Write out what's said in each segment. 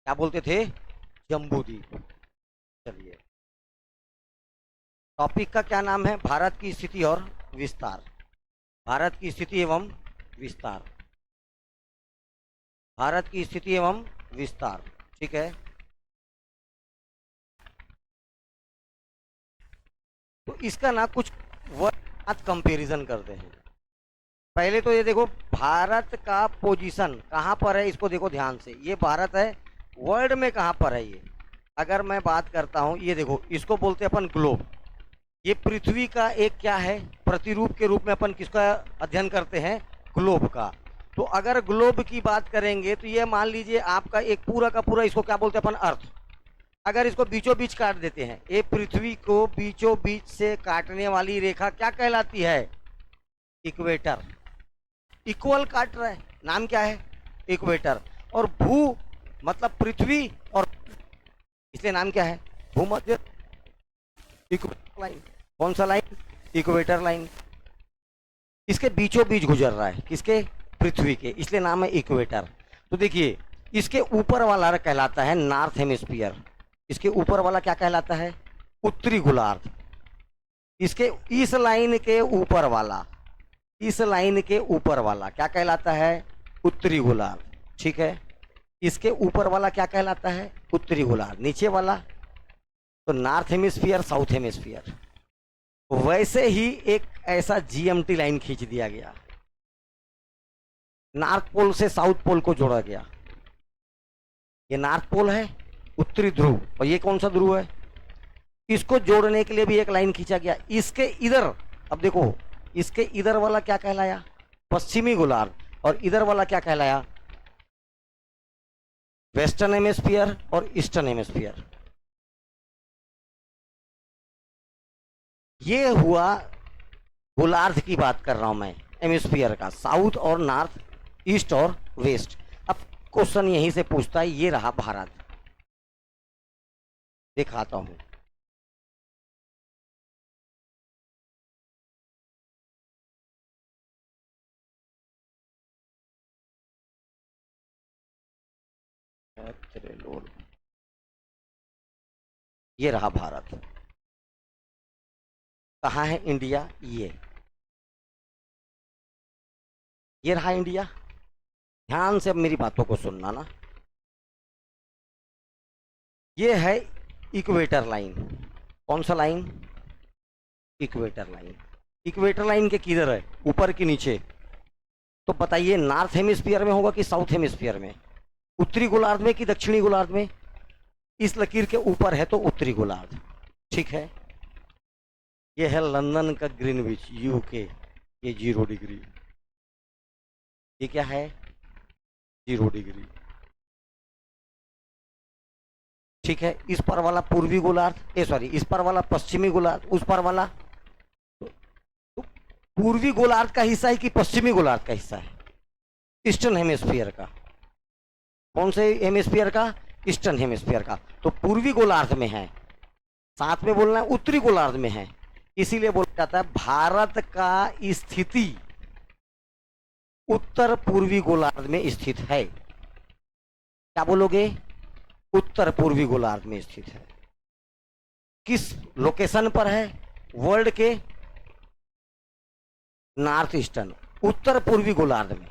क्या बोलते थे? जम्बूद्वीप। चलिए, टॉपिक का क्या नाम है? भारत की स्थिति और विस्तार। भारत की स्थिति एवं विस्तार। भारत की स्थिति एवं विस्तार, ठीक है। तो इसका ना कुछ वर्ड कंपैरिजन करते हैं। पहले तो ये देखो, भारत का पोजीशन कहाँ पर है, इसको देखो ध्यान से। ये भारत है, वर्ल्ड में कहाँ पर है ये? अगर मैं बात करता हूँ, ये देखो, इसको बोलते हैं अपन ग्लोब। ये पृथ्वी का एक क्या है, प्रतिरूप के रूप में अपन किसका अध्ययन करते हैं? ग्लोब का। तो अगर ग्लोब की बात करेंगे तो ये मान लीजिए आपका एक पूरा का पूरा, इसको क्या बोलते हैं अपन? अर्थ। अगर इसको बीचों बीच काट देते हैं, ये पृथ्वी को बीचों बीच से काटने वाली रेखा क्या कहलाती है? इक्वेटर। इक्वल काट रहा है, नाम क्या है? इक्वेटर। और भू मतलब पृथ्वी, और इसलिए नाम क्या है? भूमध्य इक्वेटर लाइन। कौन सा लाइन? Equator line. इसके बीचों बीच गुजर रहा है, किसके? पृथ्वी के, इसलिए नाम है इक्वेटर। तो देखिए, इसके ऊपर वाला कहलाता है नॉर्थ हेमिस्फीयर। इसके ऊपर वाला क्या कहलाता है? उत्तरी गोलार्ध। इसके इस लाइन के ऊपर वाला, इस लाइन के ऊपर वाला क्या कहलाता है? उत्तरी गोलार्ध, ठीक है। इसके ऊपर वाला क्या कहलाता है? उत्तरी गोलार्ध। नीचे वाला तो नॉर्थ हेमिस्फीयर, साउथ हेमिस्फीयर। वैसे ही एक ऐसा जीएमटी लाइन खींच दिया गया, नॉर्थ पोल से साउथ पोल को जोड़ा गया। ये नॉर्थ पोल है, उत्तरी ध्रुव, और ये कौन सा ध्रुव है? इसको जोड़ने के लिए भी एक लाइन खींचा गया। इसके इधर, अब देखो, इसके इधर वाला क्या कहलाया? पश्चिमी गोलार्ध। और इधर वाला क्या कहलाया? वेस्टर्न हेमिस्फीयर और ईस्टर्न हेमिस्फीयर। ये हुआ गोलार्ध की बात कर रहा हूं मैं, हेमिस्फीयर का, साउथ और नॉर्थ, ईस्ट और वेस्ट। अब क्वेश्चन यहीं से पूछता है, ये रहा भारत। दिखाता हूं, ये रहा भारत। कहाँ है इंडिया? ये रहा इंडिया। ध्यान से अब मेरी बातों को सुनना ना। ये है इक्वेटर लाइन। कौन सा line? Equator line. Equator line के किधर है? ऊपर की नीचे? तो बताइए, नॉर्थ हेमिस्फीयर में होगा कि साउथ हेमिस्फीयर में? उत्तरी गोलार्ध में कि दक्षिणी गोलार्ध में? इस लकीर के ऊपर है तो उत्तरी गोलार्ध, ठीक है। ये है लंदन का ग्रीनविच, यूके। ये 0 डिग्री। ये क्या है? 0 डिग्री, ठीक है। इस पर वाला पूर्वी गोलार्ध, सॉरी, इस पर वाला पश्चिमी गोलार्ध, उस पर वाला तो पूर्वी गोलार्ध का हिस्सा है कि पश्चिमी गोलार्ध का हिस्सा है? ईस्टर्न हेमिस्फीयर का। कौन से हेमिस्फीयर का? ईस्टर्न हेमिस्फीयर का। तो पूर्वी गोलार्ध में है, साथ में बोलना है उत्तरी गोलार्ध में है। इसीलिए बोला जाता है भारत का स्थिति उत्तर पूर्वी गोलार्ध में स्थित है। क्या बोलोगे? उत्तर पूर्वी गोलार्ध में स्थित है। किस लोकेशन पर है? वर्ल्ड के नॉर्थ ईस्टर्न, उत्तर पूर्वी गोलार्ध में,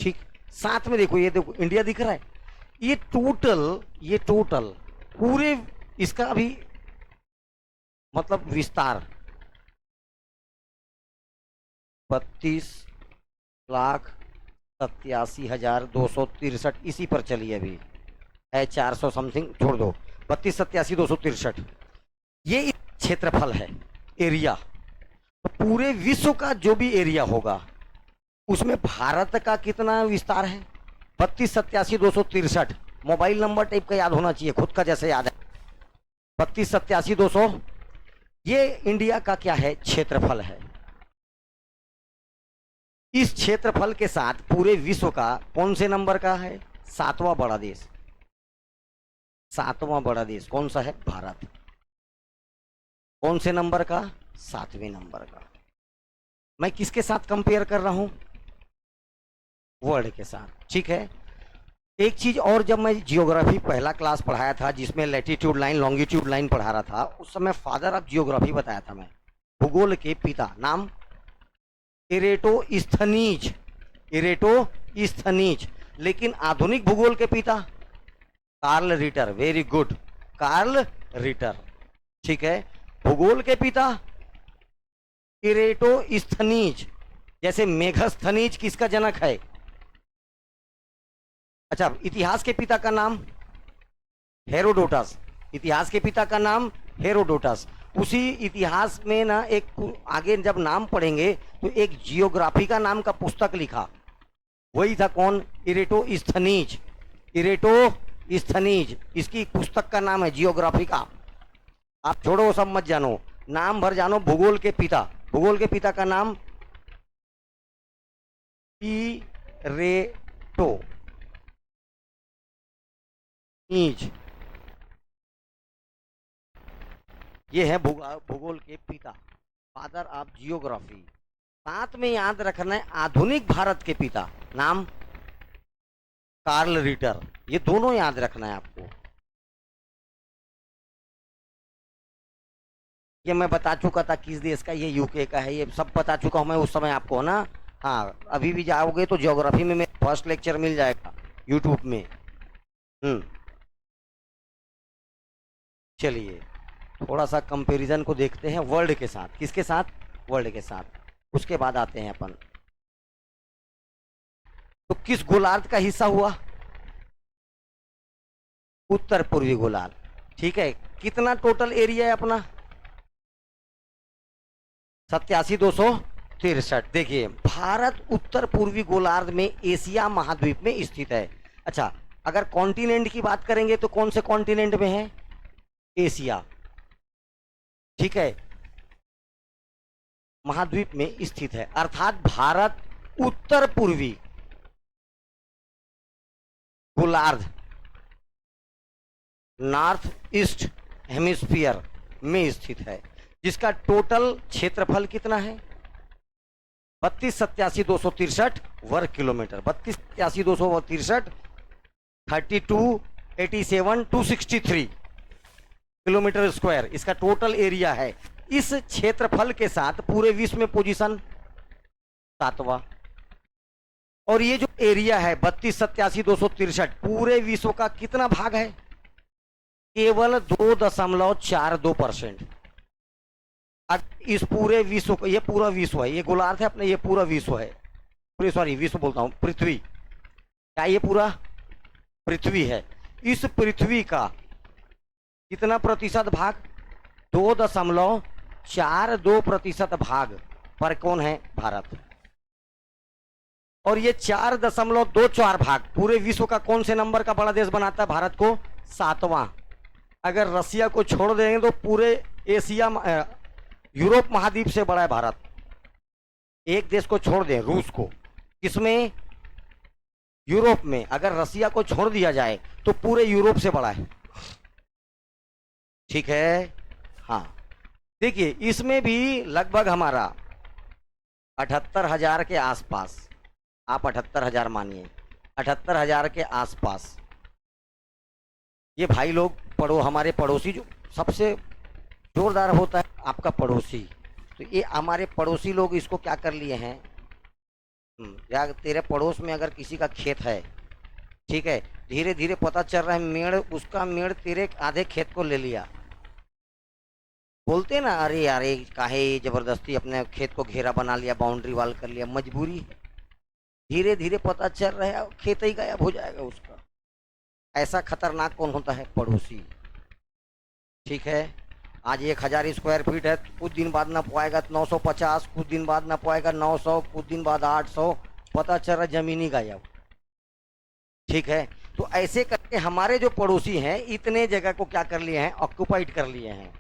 ठीक। साथ में देखो, ये देखो इंडिया दिख रहा है। ये टोटल पूरे इसका अभी मतलब विस्तार 32,87,263, इसी पर चलिए। अभी है 400 समथिंग, छोड़ दो, 32,87,263। ये क्षेत्रफल है, एरिया। तो पूरे विश्व का जो भी एरिया होगा उसमें भारत का कितना विस्तार है? 32,87,263। मोबाइल नंबर टाइप का याद होना चाहिए, खुद का जैसे याद है। 32,87,200, ये इंडिया का क्या है? क्षेत्रफल है। इस क्षेत्रफल के साथ पूरे विश्व का कौन से नंबर का है? 7वां बड़ा देश। 7वां बड़ा देश कौन सा है? भारत। कौन से नंबर का? 7वें नंबर का। मैं किसके साथ कंपेयर कर रहा हूं? वर्ल्ड के साथ, ठीक है। एक चीज और, जब मैं जियोग्राफी पहला क्लास पढ़ाया था जिसमें लैटिट्यूड लाइन लॉन्गिट्यूड लाइन पढ़ा रहा था, उस समय फादर ऑफ जियोग्राफी बताया था मैं, भूगोल के पिता, नाम इरेटोस्थनीज, इरेटोस्थनीज। लेकिन आधुनिक भूगोल के पिता Karl Ritter, very good, Karl Ritter, ठीक है। भूगोल के पिता इरेटोस्थनीज, जैसे मेघस्थनीज किसका जनक है? अच्छा, इतिहास के पिता का नाम हेरोडोटस, इतिहास के पिता का नाम हेरोडोटस। उसी इतिहास में ना एक आगे जब नाम पढ़ेंगे तो एक जियोग्राफी का नाम का पुस्तक लिखा, वही था कौन? इरेटोस्थनीज, इरेटोस्थनीज, इसकी पुस्तक का नाम है जियोग्राफी का। आप छोड़ो वो सब मत जानो, नाम भर जानो भूगोल के पिता। भूगोल के पिता का नाम इरेटो नीज, ये है भूगोल के पिता, फादर ऑफ जियोग्राफी। साथ में याद रखना है आधुनिक भारत के पिता, नाम कार्ल रिटर, ये दोनों याद रखना है आपको। ये मैं बता चुका था किस देश का, ये यूके का है, ये सब बता चुका हूं मैं उस समय आपको, है ना। हाँ, अभी भी जाओगे तो ज्योग्राफी में मेरा फर्स्ट लेक्चर मिल जाएगा यूट्यूब में। चलिए थोड़ा सा कंपैरिजन को देखते हैं वर्ल्ड के साथ। किसके साथ? वर्ल्ड के साथ। उसके बाद आते हैं अपन, तो किस गोलार्ध का हिस्सा हुआ? उत्तर पूर्वी गोलार्ध, ठीक है। कितना टोटल एरिया है अपना? 87,263। देखिए, भारत उत्तर पूर्वी गोलार्ध में एशिया महाद्वीप में स्थित है। अच्छा, अगर कॉन्टिनेंट की बात करेंगे तो कौन से कॉन्टिनेंट में है? एशिया, ठीक है, महाद्वीप में स्थित है। अर्थात भारत उत्तर पूर्वी गोलार्ध, नॉर्थ ईस्ट हेमिस्फीयर में स्थित है, जिसका टोटल क्षेत्रफल कितना है? 32,87,263 वर्ग किलोमीटर। 32,87,263, 32,87,263 किलोमीटर स्क्वायर इसका टोटल एरिया है। इस क्षेत्रफल के साथ पूरे विश्व में पोजीशन 7वां। और ये जो एरिया है 32,87,263 पूरे विश्व का कितना भाग है? केवल 2.42%। इस पूरे विश्व को, ये पूरा विश्व है, ये गोलार्ध है अपने, ये पूरा विश्व है, सॉरी विश्व बोलता हूं, पृथ्वी, क्या ये पूरा पृथ्वी है? इस पृथ्वी का कितना प्रतिशत भाग? 2.42% भाग पर कौन है? भारत। और ये 4.24 भाग पूरे विश्व का कौन से नंबर का बड़ा देश बनाता है भारत को? 7वां। अगर रसिया को छोड़ देंगे तो पूरे एशिया यूरोप महाद्वीप से बड़ा है भारत। एक देश को छोड़ दें, रूस को, किसमें? यूरोप में। अगर रसिया को छोड़ दिया जाए तो पूरे यूरोप से बड़ा है, ठीक है। हाँ, देखिए इसमें भी लगभग हमारा 78,000 के आसपास, आप 78,000 मानिए, 78,000 के आसपास ये भाई लोग हमारे पड़ोसी, जो सबसे जोरदार होता है आपका पड़ोसी, तो ये हमारे पड़ोसी लोग इसको क्या कर लिए हैं? या तेरे पड़ोस में अगर किसी का खेत है, ठीक है, धीरे धीरे पता चल रहा है मेड़, उसका मेड़ तेरे आधे खेत को ले लिया, बोलते ना, अरे यार काहे जबरदस्ती अपने खेत को घेरा बना लिया, बाउंड्री वाल कर लिया, मजबूरी है। धीरे धीरे पता चल रहा है खेत ही गायब हो जाएगा उसका। ऐसा खतरनाक कौन होता है? पड़ोसी, ठीक है। आज 1,000 स्क्वायर फीट है, कुछ दिन बाद ना पाएगा 950, कुछ दिन बाद ना पाएगा 900, कुछ दिन बाद 800, पता चल रहा जमीनी गायब, ठीक है। तो ऐसे करके हमारे जो पड़ोसी हैं इतने जगह को क्या कर लिए हैं? ऑक्युपाइड कर लिए हैं,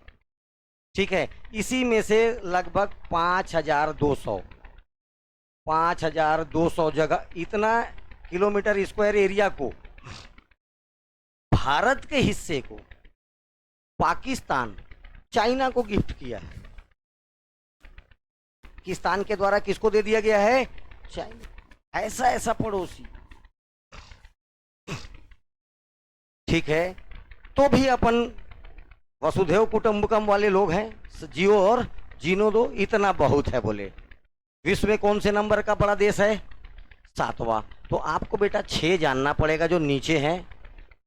ठीक है। इसी में से लगभग 5,200 जगह, इतना किलोमीटर स्क्वायर एरिया को, भारत के हिस्से को पाकिस्तान चाइना को गिफ्ट किया है। पाकिस्तान के द्वारा किसको दे दिया गया है? चाइना। ऐसा पड़ोसी। ठीक है, तो भी अपन वसुधैव कुटुंबकम वाले लोग हैं, जियो और जीनो दो, इतना बहुत है बोले। विश्व में कौन से नंबर का बड़ा देश है? 7वां। तो आपको बेटा 6 जानना पड़ेगा जो नीचे हैं,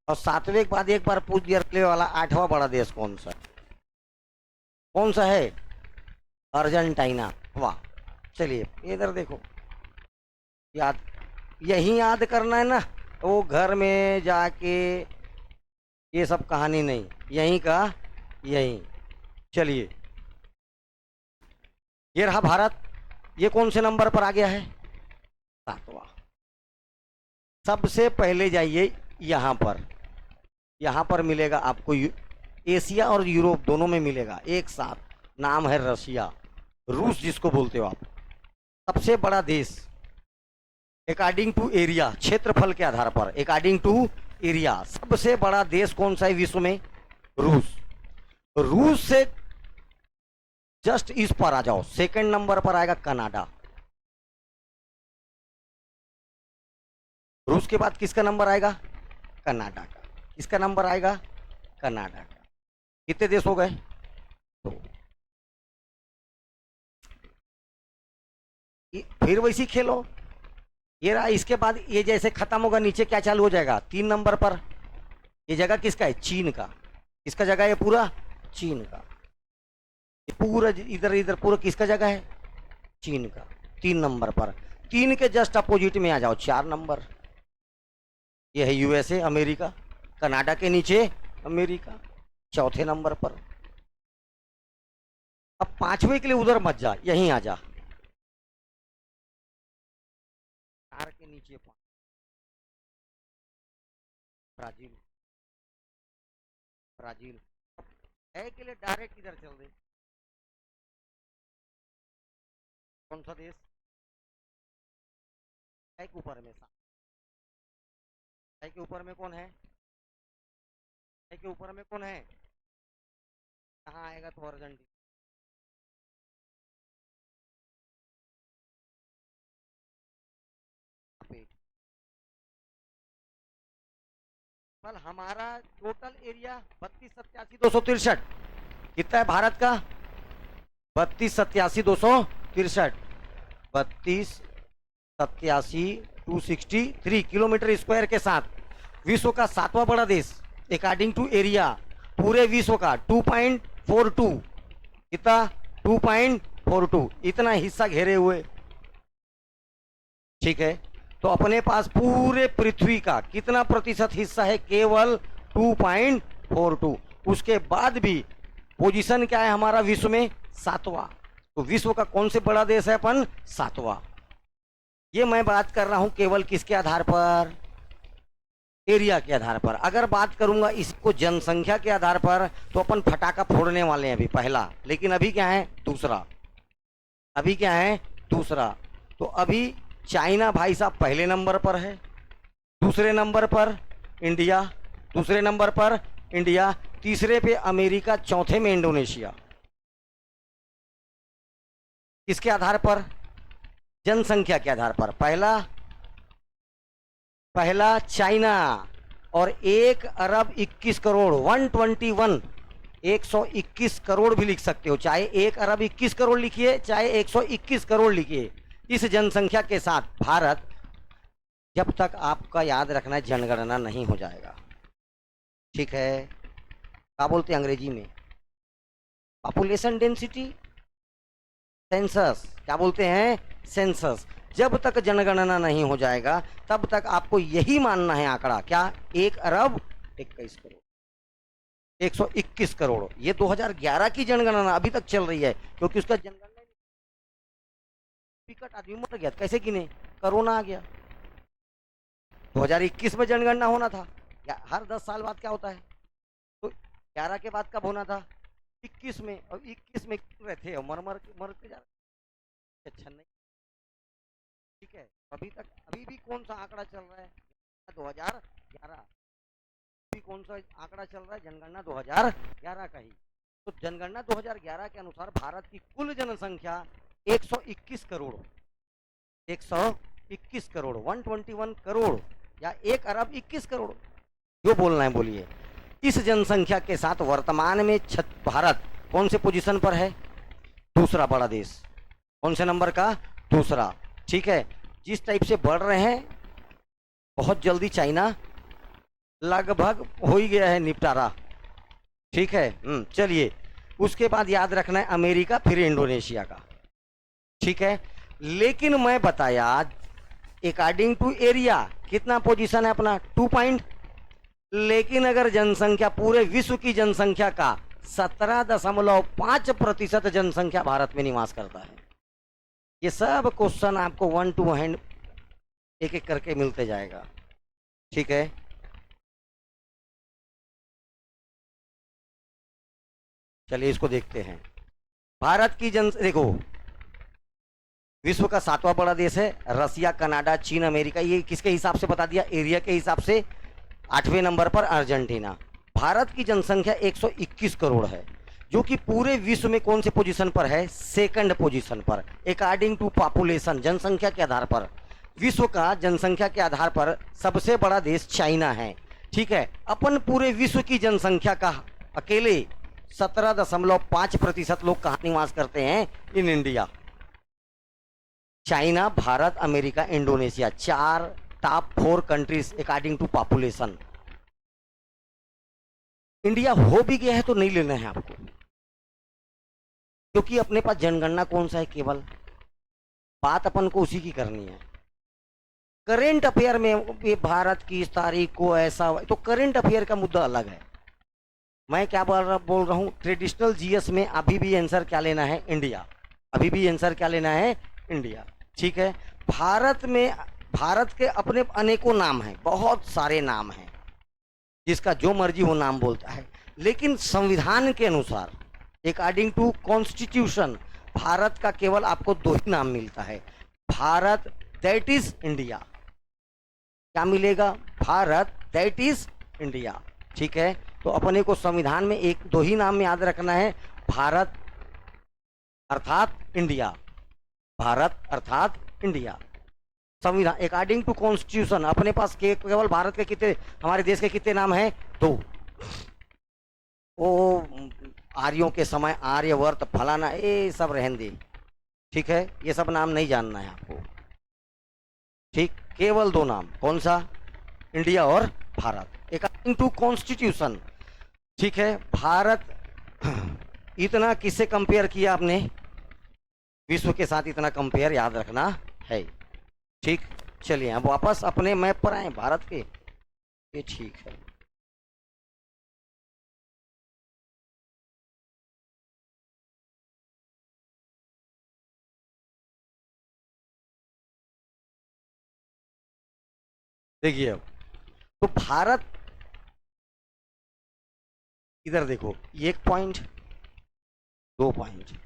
और 7वें के बाद एक बार पूछ दिया अगले वाला 8वां बड़ा देश कौन सा है? कौन सा है? अर्जेंटीना। वाह, चलिए इधर देखो, याद यही याद करना है ना, वो घर में जाके ये सब कहानी नहीं, यहीं का यहीं। चलिए, ये रहा भारत, ये कौन से नंबर पर आ गया है? 7वां। सबसे पहले जाइए यहाँ पर मिलेगा आपको एशिया और यूरोप दोनों में मिलेगा एक साथ, नाम है रशिया, रूस जिसको बोलते हो आप। सबसे बड़ा देश अकॉर्डिंग टू एरिया, क्षेत्रफल के आधार पर, अकॉर्डिंग टू एरिया सबसे बड़ा देश कौन सा है विश्व में? रूस। रूस से जस्ट इस पर आ जाओ, सेकंड नंबर पर आएगा कनाडा। रूस के बाद किसका नंबर आएगा? कनाडा का। किसका नंबर आएगा? कनाडा का। कितने देश हो गए? 2। फिर वैसी खेलो, ये रहा, इसके बाद ये जैसे खत्म होगा नीचे क्या चालू हो जाएगा? 3 नंबर पर ये जगह किसका है? चीन का। किसका जगह है? पूरा चीन का। ये पूरा इधर इधर पूरा किसका जगह है? चीन का। 3 नंबर पर। 3 के जस्ट अपोजिट में आ जाओ, 4 नंबर, ये है यूएसए, अमेरिका। कनाडा के नीचे अमेरिका, चौथे नंबर पर। अब 5वें के लिए उधर मत जा, यहीं आ जा, 4 के नीचे 5, ब्राजील। ब्राजील है के लिए डायरेक्ट इधर चल दे। कौन सा देश? है के ऊपर में, है के ऊपर में कौन है? है के ऊपर में कौन है? कहाँ आएगा तो अर्जेंटीना। कल हमारा टोटल एरिया 3287,263 कितना है भारत का? 3287,263, 3287,263 किलोमीटर स्क्वायर के साथ विश्व का 7वां बड़ा देश अकॉर्डिंग टू एरिया, पूरे विश्व का 2.42, कितना? 2.42, इतना हिस्सा घेरे हुए। ठीक है, तो अपने पास पूरे पृथ्वी का कितना प्रतिशत हिस्सा है? केवल 2.42। उसके बाद भी पोजीशन क्या है हमारा विश्व में? 7वां। तो विश्व का कौन से बड़ा देश है अपन? 7वां। ये मैं बात कर रहा हूं केवल किसके आधार पर? एरिया के आधार पर। अगर बात करूंगा इसको जनसंख्या के आधार पर तो अपन फटाका फोड़ने वाले हैं अभी पहला, लेकिन अभी क्या है? दूसरा। अभी क्या है? दूसरा। तो अभी चाइना भाई साहब पहले नंबर पर है, दूसरे नंबर पर इंडिया, दूसरे नंबर पर इंडिया, तीसरे पे अमेरिका, चौथे में इंडोनेशिया। किसके आधार पर? जनसंख्या के आधार पर। पहला चाइना और 1 अरब 21 करोड़, 121, 121 करोड़ भी लिख सकते हो, चाहे 1 अरब 21 करोड़ लिखिए, चाहे 121 करोड़ लिखिए। इस जनसंख्या के साथ भारत, जब तक आपका याद रखना है जनगणना नहीं हो जाएगा, ठीक है? क्या बोलते हैं अंग्रेजी में? Population density, census. क्या बोलते हैं? सेंसस। जब तक जनगणना नहीं हो जाएगा तब तक आपको यही मानना है आंकड़ा, क्या? 1 अरब 21 करोड़, 121 करोड़। ये 2011 की जनगणना अभी तक चल रही है, क्योंकि उसका जनगणना टिकट आदमी मर गया, कैसे गिने? कोरोना आ गया। 2021 में जनगणना होना था, हर 10 साल बाद क्या होता है? तो 11 के बाद कब होना था? 21 में। और 21 में रहे थे, मर के जा रहे। अच्छा नहीं, ठीक है। अभी तक अभी भी कौन सा आंकड़ा चल रहा है? 2011। अभी कौन सा आंकड़ा चल रहा है? जनगणना 2011 का ही। तो जनगणना 2011 के अनुसार भारत की कुल जनसंख्या 121 करोड़, 121 करोड़, 121 करोड़ या 1 अरब 21 करोड़। जो बोलना है बोलिए। इस जनसंख्या के साथ वर्तमान में भारत कौन से पोजीशन पर है? दूसरा बड़ा देश। कौन से नंबर का? दूसरा। ठीक है, जिस टाइप से बढ़ रहे हैं बहुत जल्दी चाइना लगभग हो ही गया है निपटारा। ठीक है, चलिए उसके बाद याद रखना है अमेरिका, फिर इंडोनेशिया का। ठीक है, लेकिन मैं बताया अकॉर्डिंग टू एरिया कितना पोजीशन है अपना? 2 पॉइंट। लेकिन अगर जनसंख्या, पूरे विश्व की जनसंख्या का 17.5% जनसंख्या भारत में निवास करता है। ये सब क्वेश्चन आपको 1 टू हैंड एक एक करके मिलते जाएगा। ठीक है, चलिए इसको देखते हैं। भारत की देखो, विश्व का 7वां बड़ा देश है रसिया, कनाडा, चीन, अमेरिका। ये किसके हिसाब से बता दिया? एरिया के हिसाब से। 8वें नंबर पर अर्जेंटीना। भारत की जनसंख्या 121 करोड़ है, जो कि पूरे विश्व में कौन से पोजीशन पर है? सेकंड पोजीशन पर, अकॉर्डिंग टू पॉपुलेशन, जनसंख्या के आधार पर। विश्व का जनसंख्या के आधार पर सबसे बड़ा देश चाइना है। ठीक है, अपन पूरे विश्व की जनसंख्या का अकेले 17.5% लोग कहाँ निवास करते हैं? In India. China, Bharat, America, Indonesia, 4 top 4 countries according to population. India हो भी गया है तो नहीं लेना है आपको, क्योंकि अपने पास जनगणना कौन सा है? केवल। बात अपन को उसी की करनी है। करेंट अफेयर में ये भारत की इस तारीख को ऐसा, तो करेंट अफेयर का मुद्दा अलग है। मैं क्या बोल रहा हूं, ट्रेडिशनल जीएस में अभी भी आंसर क्या लेना है? इंडिया। अभी भी आंसर क्या लेना है? इंडिया। ठीक है, भारत में, भारत के अपने अनेकों नाम हैं, बहुत सारे नाम हैं, जिसका जो मर्जी वो नाम बोलता है। लेकिन संविधान के अनुसार, अकॉर्डिंग टू कॉन्स्टिट्यूशन, भारत का केवल आपको 2 ही नाम मिलता है। Bharat, that is India. क्या मिलेगा? Bharat, that is India. ठीक है, तो अपने को संविधान में 1-2 ही नाम याद रखना है। भारत अर्थात इंडिया, भारत अर्थात इंडिया। संविधान अकॉर्डिंग टू कॉन्स्टिट्यूशन अपने पास केवल भारत के कितने, हमारे देश के कितने नाम हैं? 2। वो आर्यों के समय आर्यवर्त, फलाना, ये सब रहने दे। ठीक है, ये सब नाम नहीं जानना है आपको। ठीक, केवल 2 नाम। कौन सा? इंडिया और भारत, अकॉर्डिंग टू कॉन्स्टिट्यूशन। ठीक है, भारत इतना किससे कंपेयर किया आपने? विश्व के साथ इतना कंपेयर याद रखना है। ठीक, चलिए अब वापस अपने मैप पर आए भारत के। ये ठीक है, देखिए अब तो भारत, इधर देखो, 1 पॉइंट, 2 पॉइंट।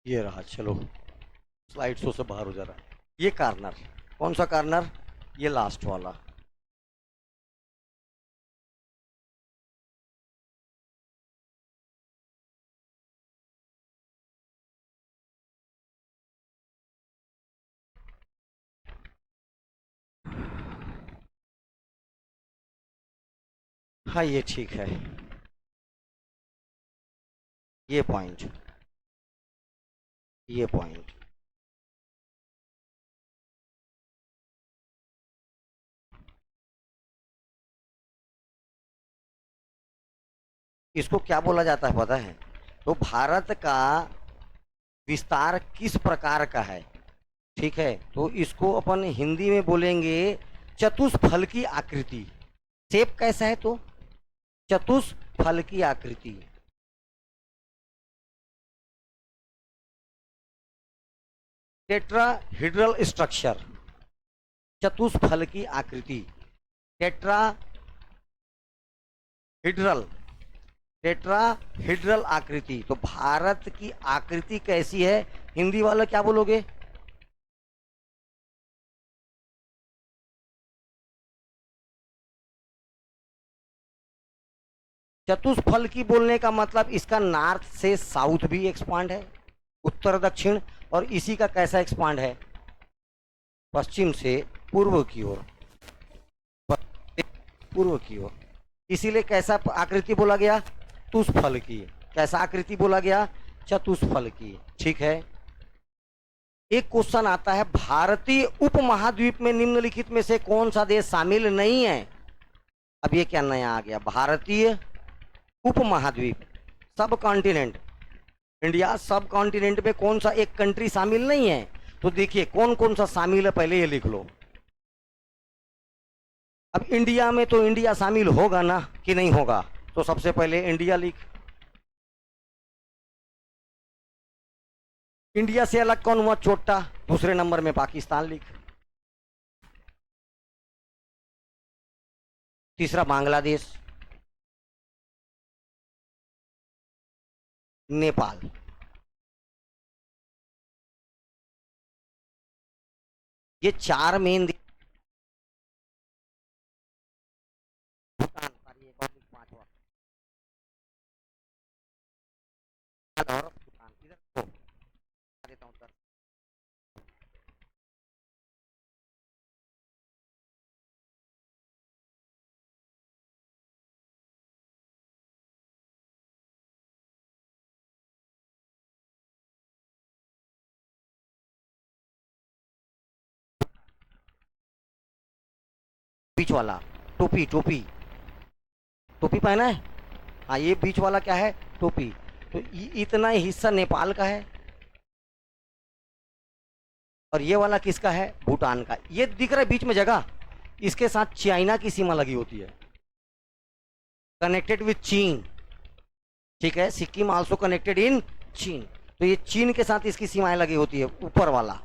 ये रहा, चलो स्लाइड शो से बाहर हो जा रहा है। ये कार्नर, कौन सा कार्नर? ये लास्ट वाला। हाँ ये ठीक है, ये पॉइंट, ये पॉइंट। इसको क्या बोला जाता है पता है? तो भारत का विस्तार किस प्रकार का है? ठीक है, तो इसको अपन हिंदी में बोलेंगे चतुष्फल की आकृति। शेप कैसा है? तो चतुष्फल की आकृति। टेट्राहीड्रल स्ट्रक्चर, चतुष्फल की आकृति, टेट्राहीड्रल टेट्राहीड्रल आकृति। तो भारत की आकृति कैसी है, हिंदी वाला क्या बोलोगे? चतुष्फल की बोलने का मतलब इसका नॉर्थ से साउथ भी एक्सपांड है, उत्तर दक्षिण, और इसी का कैसा एक्सपांड है, पश्चिम से पूर्व की ओर, पूर्व की ओर। इसीलिए कैसा आकृति बोला गया, चतुष्फल की। कैसा आकृति बोला गया, चतुष्फल की। ठीक है। एक क्वेश्चन आता है, भारतीय उपमहाद्वीप में निम्नलिखित में से कौन सा देश शामिल नहीं है? अब ये क्या नया आ गया, भारतीय उपमहाद्वीप, सब कॉन्टिनेंट, इंडिया सब कॉन्टिनेंट में कौन सा एक कंट्री शामिल नहीं है? तो देखिए कौन कौन सा शामिल है, पहले ये लिख लो। अब इंडिया में तो इंडिया शामिल होगा ना कि नहीं होगा, तो सबसे पहले इंडिया लिख। इंडिया से अलग कौन हुआ, छोटा, दूसरे नंबर में पाकिस्तान लिख। तीसरा बांग्लादेश, नेपाल, ये चार मेन। भूटान, पांचवा, और भूटान, इधर देता हूं सर। बीच वाला, टोपी, टोपी, टोपी पहना है, हाँ, ये बीच वाला क्या है, टोपी। तो इतना ही हिस्सा नेपाल का है, और ये वाला किसका है, भूटान का। ये दिख रहा है बीच में जगह, इसके साथ चाइना की सीमा लगी होती है, कनेक्टेड विथ चीन। ठीक है, सिक्किम आल्सो कनेक्टेड इन चीन, तो ये चीन के साथ इसकी सीमाएं लगी होती है, ऊपर वाला।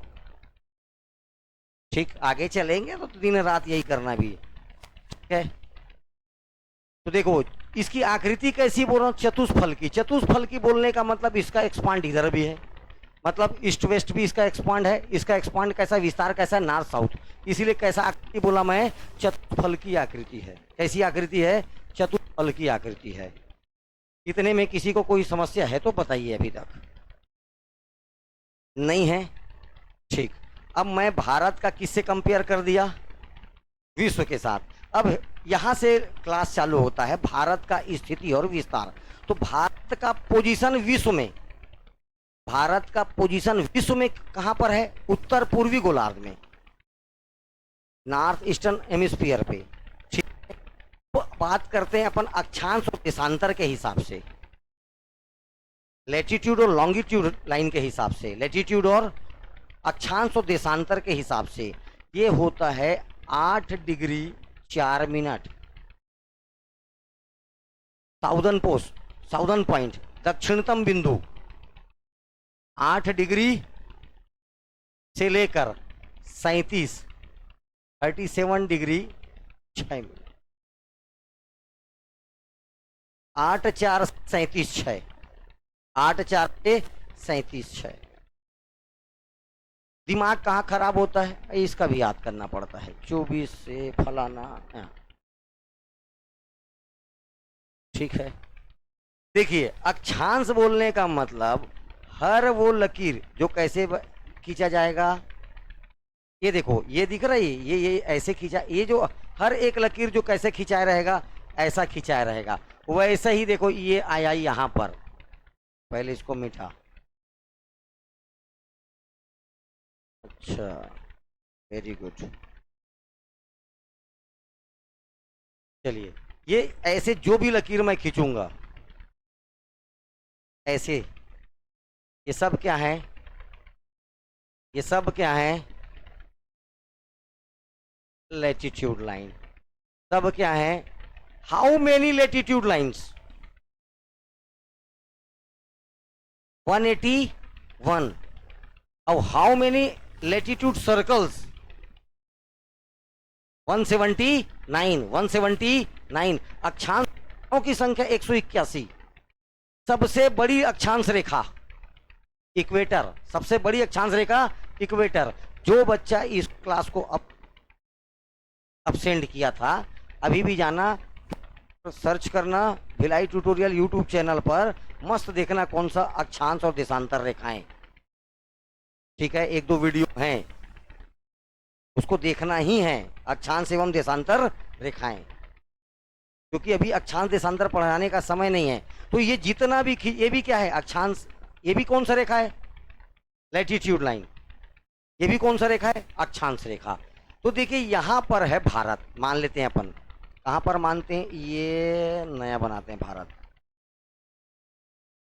ठीक, आगे चलेंगे तो दिन रात यही करना भी है। ठीक है, तो देखो इसकी आकृति कैसी बोल रहा हूँ, चतुष्फल की। चतुष्फल की बोलने का मतलब इसका एक्सपांड इधर भी है, मतलब ईस्ट वेस्ट भी इसका एक्सपांड है। इसका एक्सपांड कैसा, विस्तार कैसा, नॉर्थ साउथ। इसीलिए कैसा आकृति बोला मैं, चतुष्फल की आकृति है। कैसी आकृति है, चतुष्फल की आकृति है। इतने में किसी को कोई समस्या है तो बताइए, अभी तक नहीं है? ठीक, अब मैं भारत का किससे कंपेयर कर दिया, विश्व के साथ। अब यहां से क्लास चालू होता है भारत का स्थिति और विस्तार। तो भारत का पोजीशन विश्व में, भारत का पोजीशन विश्व में कहां पर है, उत्तर पूर्वी गोलार्ध में, नॉर्थ ईस्टर्न हेमिस्फीयर पे। ठीक है, तो बात करते हैं अपन अक्षांश और देशांतर के हिसाब से, लैटिट्यूड और लॉन्गिट्यूड लाइन के हिसाब से, लैटिट्यूड और अक्षांश और देशांतर के हिसाब से ये होता है 8 degree 4 minute. Southernmost, southern point, दक्षिणतम बिंदु 8 डिग्री से लेकर 37 डिग्री 6 मिनट। 8 4 37 6, 8 4 37 6। दिमाग कहाँ खराब होता है, इसका भी याद करना पड़ता है, 24 से फलाना। ठीक है, देखिए अक्षांश बोलने का मतलब हर वो लकीर जो कैसे खींचा जाएगा, ये देखो ये दिख रहा है, ये ऐसे खींचा, ये जो हर एक लकीर जो कैसे खिंचाया रहेगा, ऐसा खिंचाया रहेगा। वैसे ही देखो ये आया यहां पर, पहले इसको मिटा, अच्छा वेरी गुड। चलिए ये ऐसे जो भी लकीर मैं खींचूंगा ऐसे, ये सब क्या है, ये सब क्या है, लैटिट्यूड लाइन। सब क्या है, हाउ मेनी लैटिट्यूड लाइन्स, 181। और हाउ मेनी लैटिट्यूड सर्कल्स, 179। 179 अक्षांशों की संख्या 181। सबसे बड़ी अक्षांश रेखा इक्वेटर, सबसे बड़ी अक्षांश रेखा इक्वेटर। जो बच्चा इस क्लास को अब सेंड किया था, अभी भी जाना सर्च करना भिलाई ट्यूटोरियल यूट्यूब चैनल पर, मस्त देखना कौन सा अक्षांश और देशांतर रेखाएं, ठीक है, एक दो वीडियो हैं, उसको देखना ही है, अक्षांश एवं देशांतर रेखाएं, क्योंकि अभी अक्षांश देशांतर पढ़ाने का समय नहीं है। तो ये जितना भी ये भी क्या है अक्षांश, ये भी कौन सा रेखा है, लैटिट्यूड लाइन, ये भी कौन सा रेखा है, अक्षांश रेखा। तो देखिए यहाँ पर है भारत, मान लेते हैं अपन, कहाँ पर मानते हैं, ये नया बनाते हैं भारत,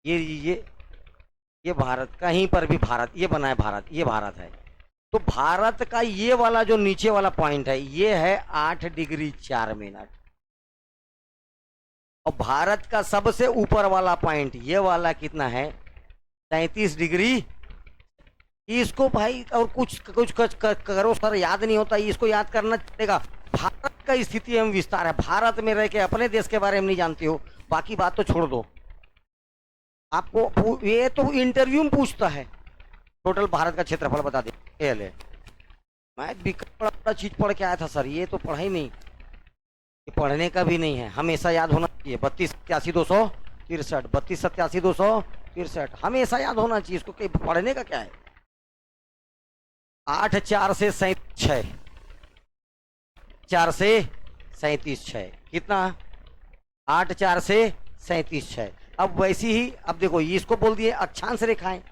ये भारत, कहीं पर भी भारत, ये बना है भारत, ये भारत है। तो भारत का ये वाला जो नीचे वाला पॉइंट है, ये है 8 डिग्री 4 मिनट, और भारत का सबसे ऊपर वाला पॉइंट ये वाला कितना है, 33 डिग्री। इसको भाई और कुछ करो सर, याद नहीं होता, इसको याद करना पड़ेगा। भारत का स्थिति एवं विस्तार है, भारत में रह के अपने देश के बारे में नहीं जानते हो, बाकी बात तो छोड़ दो। आपको ये तो इंटरव्यू में पूछता है, टोटल भारत का क्षेत्रफल बता दे। ले मैं भी बड़ा चीज पढ़ के आया था सर, ये तो पढ़ा ही नहीं, ये पढ़ने का भी नहीं है, हमेशा याद होना चाहिए। 3287-263, 3287-263 हमेशा याद होना चाहिए, इसको पढ़ने का क्या है। 8 4 से 37, 4 से 37 कितना, 8 4 से 37। अब वैसी ही, अब देखो इसको बोल दिए अक्षांश रेखाएं,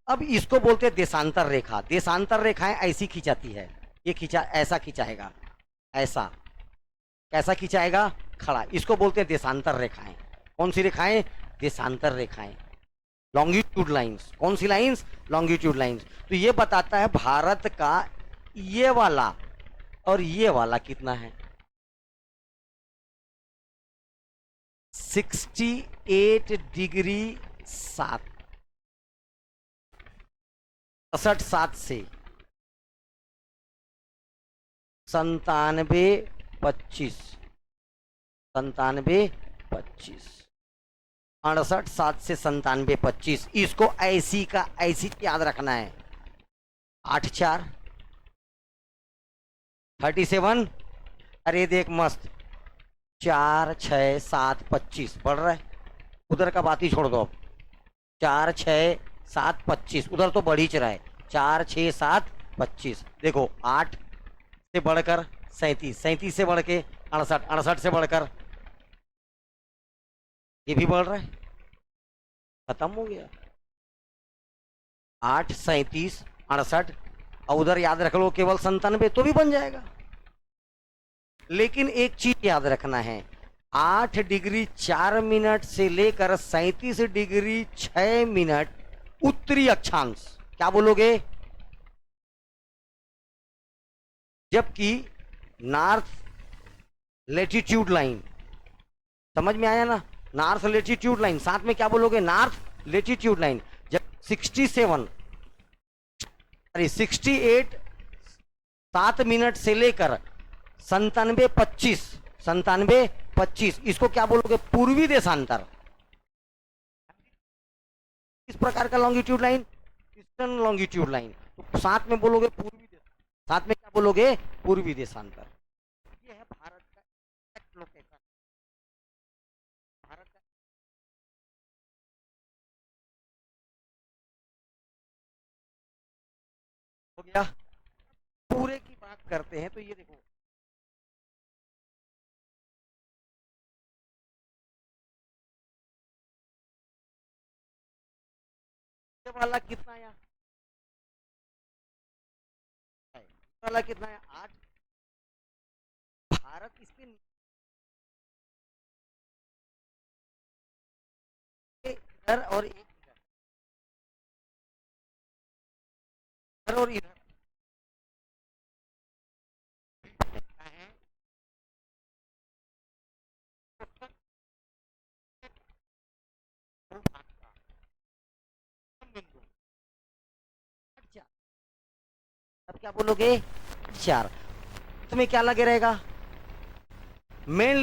अब इसको बोलते हैं देशांतर रेखा। देशांतर रेखाएं ऐसी खिंचाती है, ये खिंचा, ऐसा खिंचाएगा, ऐसा कैसा खिंचाएगा, खड़ा, इसको बोलते हैं देशांतर रेखाएं। कौन सी रेखाएं, देशांतर रेखाएं, लॉन्गिट्यूड लाइंस। कौन सी लाइंस, लॉन्गिट्यूड लाइंस। तो ये बताता है भारत का ये वाला और ये वाला कितना है, 68 डिग्री 7, 67 से 97-25, 97-25, 68-7 से 97-25, इसको ऐसी का ऐसी याद रखना है। 8 4 37, अरे देख मस्त, 4 6 7 25 बढ़ रहा है, उधर का बात ही छोड़ दो। 4 6 7 25 उधर तो बढ़ ही रहा है, 4 6 7 25। देखो 8 से बढ़कर 37, 37 से बढ़ के 68, 68 से बढ़कर ये भी बढ़ रहा है, खत्म हो गया। 8 37 68 और उधर याद रख लो केवल 97, तो भी बन जाएगा। लेकिन एक चीज याद रखना है, 8 डिग्री 4 मिनट से लेकर 37 डिग्री 6 मिनट उत्तरी अक्षांश, क्या बोलोगे, जबकि नॉर्थ लेटीट्यूड लाइन, समझ में आया ना, नॉर्थ लेटीट्यूड लाइन, साथ में क्या बोलोगे, नॉर्थ लेटीट्यूड लाइन। जब 68 7 मिनट से लेकर 97-25, इसको क्या बोलोगे, पूर्वी देशांतर। इस प्रकार का longitude line, eastern longitude line, तो साथ में बोलोगे पूर्वी देशांतर, साथ में क्या बोलोगे, पूर्वी देशांतर। ये है भारत का एक्ट लोकेशन, भारत का हो गया। पूरे की बात करते हैं तो ये देखो, ये वाला कितना आया, वाला कितना है, 8। भारत इसके इधर और एक इधर और इधर है, बिंदु। अच्छा, अब क्या बोलोगे, 4, तुम्हें क्या लगे रहेगा, मेन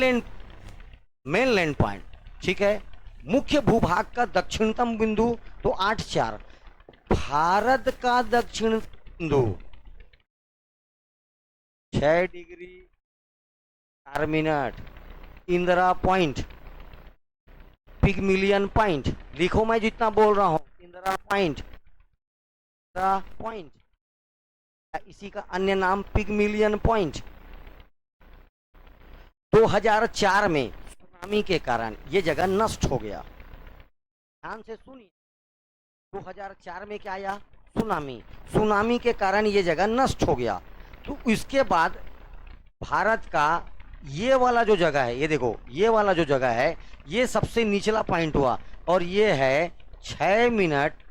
लैंड पॉइंट, ठीक है, मुख्य भूभाग का दक्षिणतम बिंदु तो 8-4। भारत का दक्षिण बिंदु 6 degree 4 minute. Indira point, Pygmalion point, लिखो मैं जितना बोल रहा हूं, इंदिरा पॉइंट, इंदिरा पॉइंट, इसी का अन्य नाम पिगमिलियन पॉइंट। 2004 में सुनामी के कारण यह जगह नष्ट हो गया। ध्यान से सुनिए, 2004 में क्या आया? सुनामी। सुनामी के कारण यह जगह नष्ट हो गया। तो इसके बाद भारत का ये वाला जो जगह है, ये देखो, ये वाला जो जगह है, ये सबसे निचला पॉइंट हुआ और ये है 6 मिनट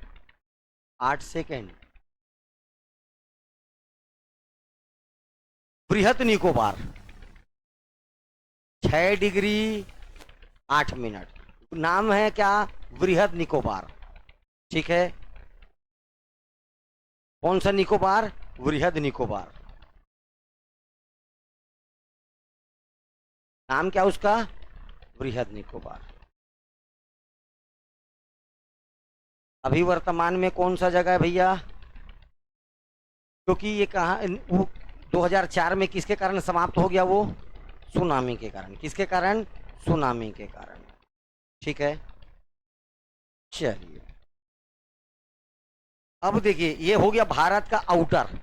8 सेकेंड। बृहद निकोबार 6 डिग्री 8 मिनट, नाम है क्या? बृहद निकोबार। ठीक है, कौन सा निकोबार? बृहद निकोबार। नाम क्या उसका? बृहद निकोबार। अभी वर्तमान में कौन सा जगह है भैया? क्योंकि ये कहा 2004 में किसके कारण समाप्त हो गया? वो सुनामी के कारण। किसके कारण? सुनामी के कारण। ठीक है, चलिए अब देखिए, ये हो गया भारत का आउटर।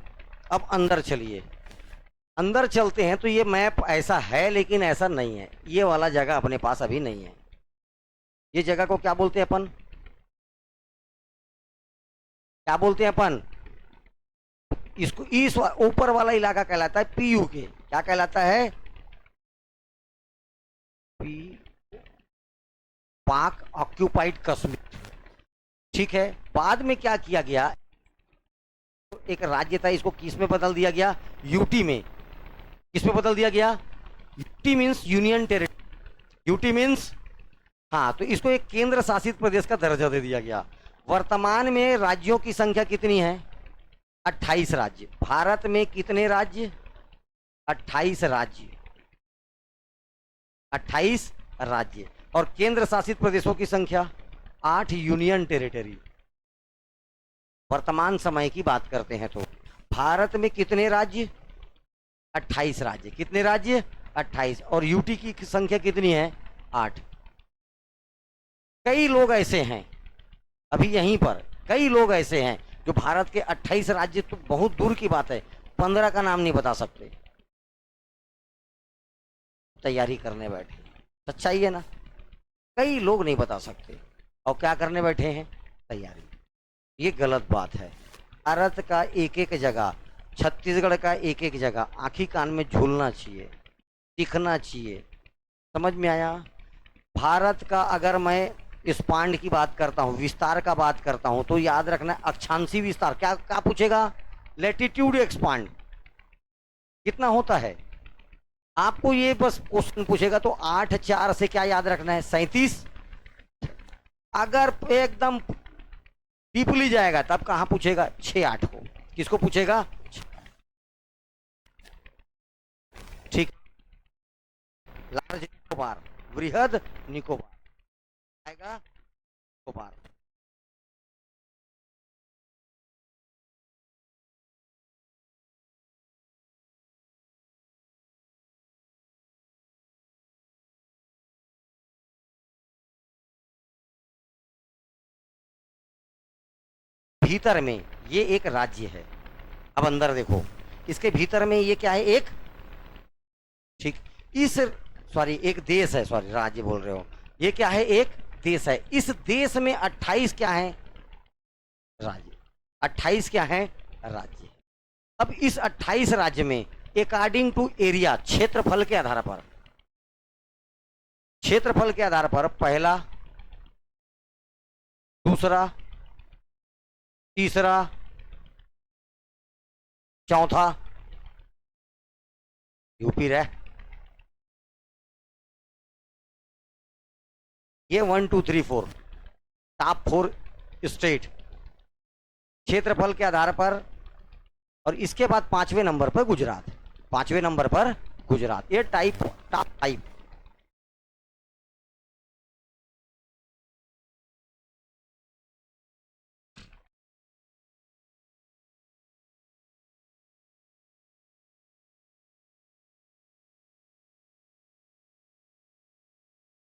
अब अंदर चलिए, अंदर चलते हैं तो ये मैप ऐसा है लेकिन ऐसा नहीं है। ये वाला जगह अपने पास अभी नहीं है। ये जगह को क्या बोलते हैं अपन? क्या बोलते हैं अपन? इसको इस ऊपर वाला इलाका कहलाता है पीयू के। क्या कहलाता है? पी, पाक ऑक्यूपाइड कश्मीर। ठीक है, बाद में क्या किया गया? एक राज्य था, इसको किस में बदल दिया गया? यूटी में। किस में बदल दिया गया? UT means union territory. UT means, हाँ, तो इसको एक केंद्र शासित प्रदेश का दर्जा दे दिया गया। वर्तमान में राज्यों की संख्या कितनी है? 28 राज्य। भारत में कितने राज्य? 28 राज्य। 28 राज्य। और केंद्र शासित प्रदेशों की संख्या 8 यूनियन टेरिटरी। वर्तमान समय की बात करते हैं तो भारत में कितने राज्य? 28 राज्य। कितने राज्य? 28। और यूटी की संख्या कितनी है? 8। कई लोग ऐसे हैं, अभी यहीं पर कई लोग ऐसे हैं जो भारत के 28 राज्य तो बहुत दूर की बात है, 15 का नाम नहीं बता सकते। तैयारी करने बैठे, सच्चाई है ना? कई लोग नहीं बता सकते और क्या करने बैठे हैं? तैयारी। ये गलत बात है। भारत का एक एक जगह, छत्तीसगढ़ का एक एक जगह आंखी कान में झूलना चाहिए, दिखना चाहिए। समझ में आया? भारत का अगर मैं स्पांड की बात करता हूँ, विस्तार का बात करता हूँ, तो याद रखना अक्षांशी विस्तार। क्या क्या पूछेगा? लैटिट्यूड एक्सपांड कितना होता है? आपको ये बस क्वेश्चन पूछेगा तो 8-4 से क्या याद रखना है? 37। अगर एकदम डीपली जाएगा तब कहां पूछेगा? 6-8 को। किसको पूछेगा? ठीक, लार्ज निकोबार, बृहद निकोबार आएगा। निकोबार भीतर में ये एक राज्य है। अब अंदर देखो, इसके भीतर में ये क्या है? एक, ठीक, इस, सॉरी, एक देश है, सॉरी राज्य बोल रहे हो, ये क्या है? एक देश है। इस देश में 28 क्या है? राज्य। 28 क्या है? राज्य। अब इस 28 राज्य में अकॉर्डिंग टू एरिया, क्षेत्रफल के आधार पर, क्षेत्रफल के आधार पर पहला, दूसरा, तीसरा, चौथा यूपी रहे। ये 1 2 3 4 टॉप 4 स्टेट क्षेत्रफल के आधार पर। और इसके बाद 5वें नंबर पर गुजरात। 5वें नंबर पर गुजरात। ये टाइप, टॉप 5।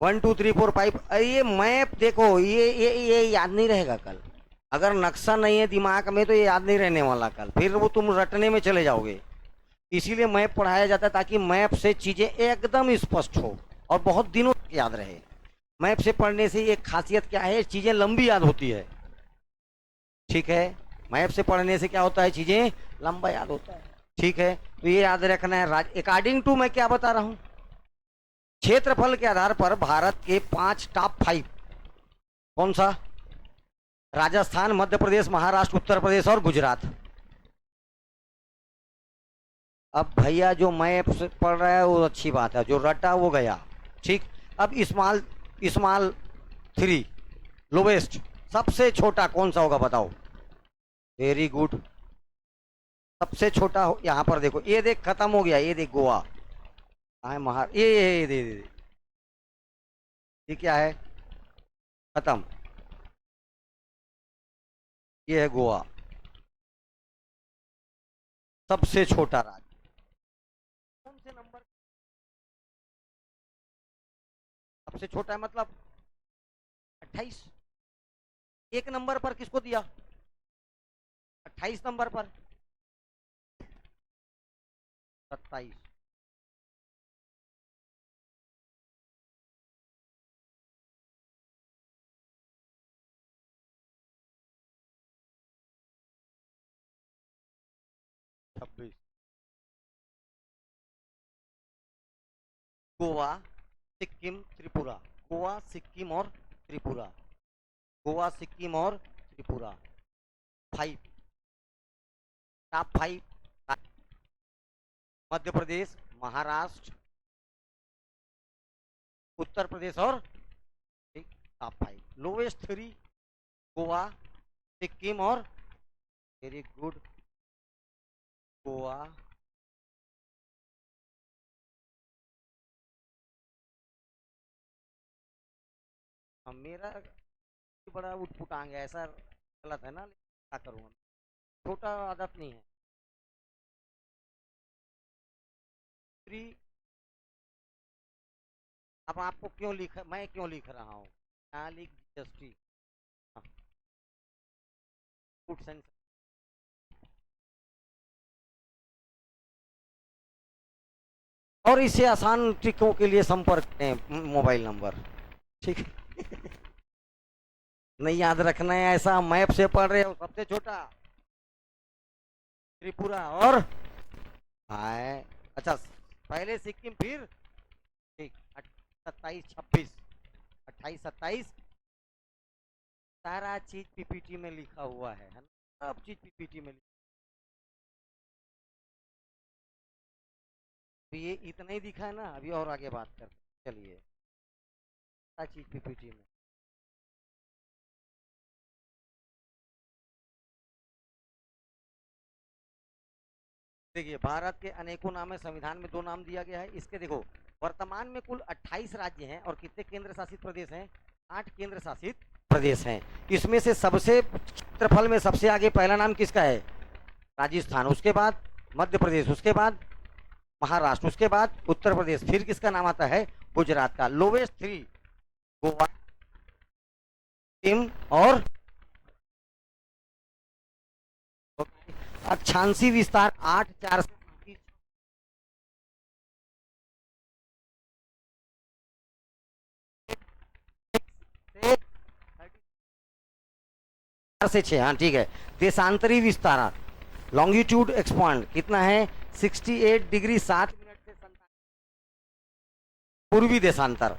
1 2 3 4 5। ये मैप देखो, ये याद नहीं रहेगा कल। अगर नक्शा नहीं है दिमाग में तो ये याद नहीं रहने वाला कल, फिर वो तुम रटने में चले जाओगे। इसीलिए मैप पढ़ाया जाता है ताकि मैप से चीजें एकदम स्पष्ट हो और बहुत दिनों तक याद रहे। मैप से पढ़ने से एक खासियत क्या है, चीजें लंबी याद होती है। ठीक है, मैप से पढ़ने से क्या होता है, चीजें लंबा याद होता है। ठीक है, तो ये याद रखना है। अकॉर्डिंग टू मैं क्या बता रहा हूं, क्षेत्रफल के आधार पर भारत के 5 टॉप 5 कौन सा? राजस्थान, मध्य प्रदेश, महाराष्ट्र, उत्तर प्रदेश और गुजरात। अब भैया जो मैप से पढ़ रहा है वो अच्छी बात है, जो रटा वो गया। ठीक, अब स्मॉल स्मॉल 3 लोवेस्ट, सबसे छोटा कौन सा होगा बताओ? वेरी गुड, सबसे छोटा यहाँ पर देखो, ये देख खत्म हो गया, ये देख गोवा। हाँ महार ये दे ये क्या है? खत्म, ये है गोवा, सबसे छोटा राज्य। कौन से नंबर सबसे छोटा है? मतलब 28। एक नंबर पर किसको दिया? 28 नंबर पर 27। गोवा, सिक्किम, त्रिपुरा। गोवा, सिक्किम और त्रिपुरा। गोवा, सिक्किम और त्रिपुरा 5, टॉप 5। मध्य प्रदेश, महाराष्ट्र, उत्तर प्रदेश और टॉप 5। लोवेस्ट 3 गोवा, सिक्किम और वेरी गुड गोवा, मेरा बड़ा उठपुटांग है, ऐसा गलत है ना, क्या करूँगा, छोटा आदत नहीं है। 3। अब आपको क्यों लिखा, मैं क्यों लिख रहा हूँ, यहाँ लिख जस्टी फूड सेंस। और इससे आसान ट्रिकों के लिए संपर्क करें मोबाइल नंबर। ठीक है नहीं याद रखना है, ऐसा मैप से पढ़ रहे हो, सबसे छोटा त्रिपुरा और हाय। अच्छा, पहले सिक्किम, फिर ठीक 27 26 28 27। सारा चीज पीपीटी में लिखा हुआ है ना, सब चीज पीपीटी में। तो ये इतना ही दिखा है ना, अभी और आगे बात करते चलिए। सारा चीज पीपीटी में। देखिए, भारत के अनेकों नाम है, संविधान में 2 नाम दिया गया है इसके। देखो, वर्तमान में कुल 28 राज्य हैं और कितने केंद्र शासित प्रदेश हैं? 8 केंद्र शासित प्रदेश हैं। इसमें से सबसे क्षेत्रफल में सबसे आगे पहला नाम किसका है? राजस्थान, उसके बाद मध्य प्रदेश, उसके बाद महाराष्ट्र, उसके बाद उत्तर प्रदेश, फिर किसका नाम आता है? गुजरात का। लोवेस्ट 3 गोवा, सिक्किम और अक्षांशी विस्तार 8 4 से 6। हाँ ठीक है। देशांतरी विस्तार लॉन्गिट्यूड एक्सपांड कितना है? 68 डिग्री 7 मिनट से 47। पूर्वी देशांतर।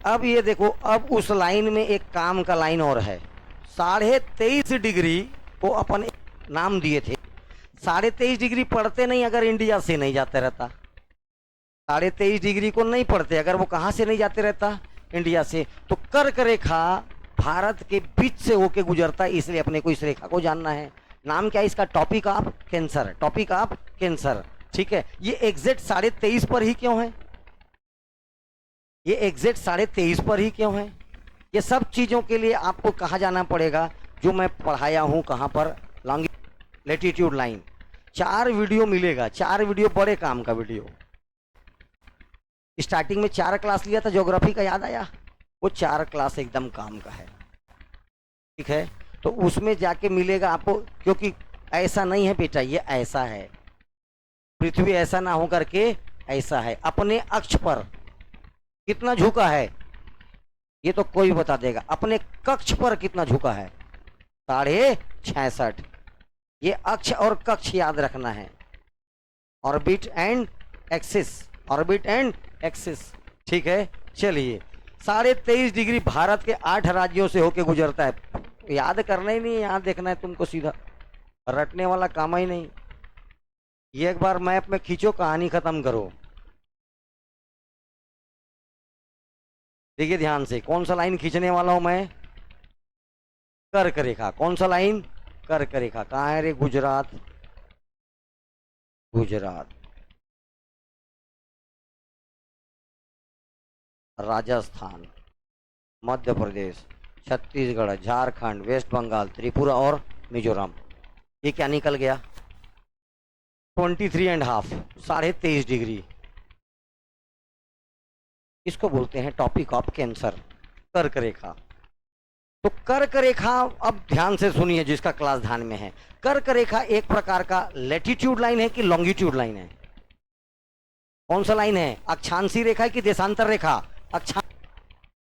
अब ये देखो, अब उस लाइन में एक काम का लाइन और है। 23.5 डिग्री को अपन नाम दिए थे। 23.5 डिग्री पढ़ते नहीं अगर इंडिया से नहीं जाते रहता। 23.5 डिग्री को नहीं पढ़ते अगर वो कहाँ से नहीं जाते रहता? इंडिया से। तो कर्क रेखा भारत के बीच से होके गुजरता है, इसलिए अपने को इस रेखा को जानना है। नाम क्या है इसका? Topic of cancer. Topic of cancer, ठीक है। ये एग्जैक्ट 23.5 पर ही क्यों है? ये एग्जैक्ट 23.5 पर ही क्यों है? ये सब चीजों के लिए आपको कहाँ जाना पड़ेगा? जो मैं पढ़ाया हूं, कहाँ पर? Latitude line. 4 वीडियो मिलेगा, 4 वीडियो बड़े काम का वीडियो। स्टार्टिंग में 4 क्लास लिया था ज्योग्राफी का, याद आया? वो 4 क्लास एकदम काम का है, ठीक है? तो उसमें जाके मिलेगा आपको, क्योंकि ऐसा नहीं है बेटा, ये ऐसा है, पृथ्वी ऐसा ना हो करके ऐसा है। अपने अक्ष पर कितना झुका है ये तो कोई बता देगा, अपने कक्ष पर कितना झुका है? 66.5। ये अक्ष और कक्ष याद रखना है, orbit and axis, orbit and axis, ठीक है? चलिए, 23.5 डिग्री भारत के 8 राज्यों से होके गुजरता है। याद करना ही नहीं है, यहाँ देखना है तुमको, सीधा रटने वाला काम ही नहीं। ये एक बार मैप में खींचो, कहानी खत्म करो। देखिए ध्यान से, कौन सा लाइन खींचने वाला हूं मैं? कर्क रेखा। कौन सा लाइन? कर्क रेखा। कहाँ है रे? गुजरात, गुजरात, राजस्थान, मध्य प्रदेश, छत्तीसगढ़, झारखंड, वेस्ट बंगाल, त्रिपुरा और मिजोरम। ये क्या निकल गया? 23.5, 23.5 डिग्री। इसको बोलते हैं टॉपिक ऑफ कैंसर, कर्क रेखा। तो कर्क रेखा, अब ध्यान से सुनिए जिसका क्लास ध्यान में है, कर्क रेखा एक प्रकार का लैटिट्यूड लाइन है कि लॉन्गिट्यूड लाइन है? कौन सा लाइन है? अक्षांशीय रेखा है कि देशांतर रेखा? अक्षांश।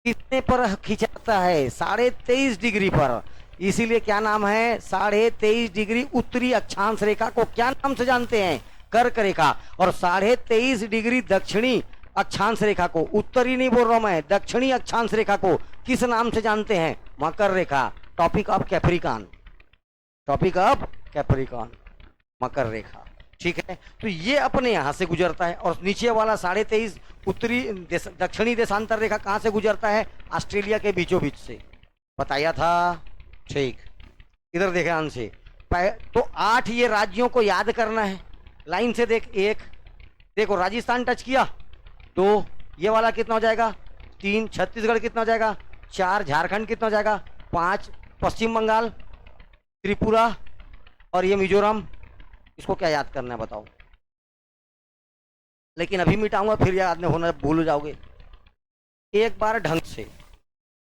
कितने पर खिंचाता है? 23.5 डिग्री पर। इसीलिए क्या नाम है? 23.5 डिग्री उत्तरी अक्षांश रेखा को क्या नाम से जानते हैं? कर्क रेखा। और 23.5 डिग्री दक्षिणी अक्षांश रेखा को, उत्तरी नहीं बोल रहा मैं, दक्षिणी अक्षांश रेखा को किस नाम से जानते हैं? मकर रेखा, tropic of Capricorn, tropic of Capricorn, मकर रेखा, ठीक है? तो ये अपने यहां से गुजरता है। और नीचे वाला 23.5 उत्तरी दक्षिणी देशांतर रेखा कहां से गुजरता है? ऑस्ट्रेलिया के बीचों बीच से, बताया था, ठीक? इधर देखे ध्यान से। तो 8 ये राज्यों को याद करना है, लाइन से देख। 1 देखो, राजस्थान टच किया, 2 ये वाला कितना हो जाएगा? 3 छत्तीसगढ़ कितना हो जाएगा? 4 झारखंड कितना हो जाएगा? 5 पश्चिम बंगाल, त्रिपुरा और ये मिजोरम। इसको क्या याद करना है बताओ? लेकिन अभी मिटाऊंगा, फिर याद नहीं होना, भूल जाओगे। एक बार ढंग से,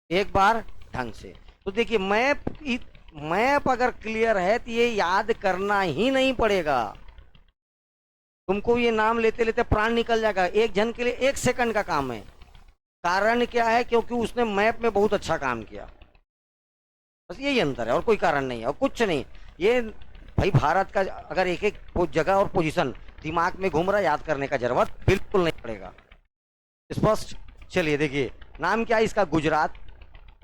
एक बार ढंग से। तो देखिए, मैप अगर क्लियर है तो ये याद करना ही नहीं पड़ेगा तुमको। ये नाम लेते लेते प्राण निकल जाएगा। एक जन के लिए 1 सेकंड का काम है। कारण क्या है? क्योंकि उसने मैप में बहुत अच्छा काम किया, बस यही अंतर है, और कोई कारण नहीं है, और कुछ नहीं। ये भाई भारत का अगर एक एक जगह और पोजीशन दिमाग में घूम रहा, याद करने का जरूरत बिल्कुल नहीं पड़ेगा। स्पष्ट? चलिए देखिए, नाम क्या है इसका? गुजरात,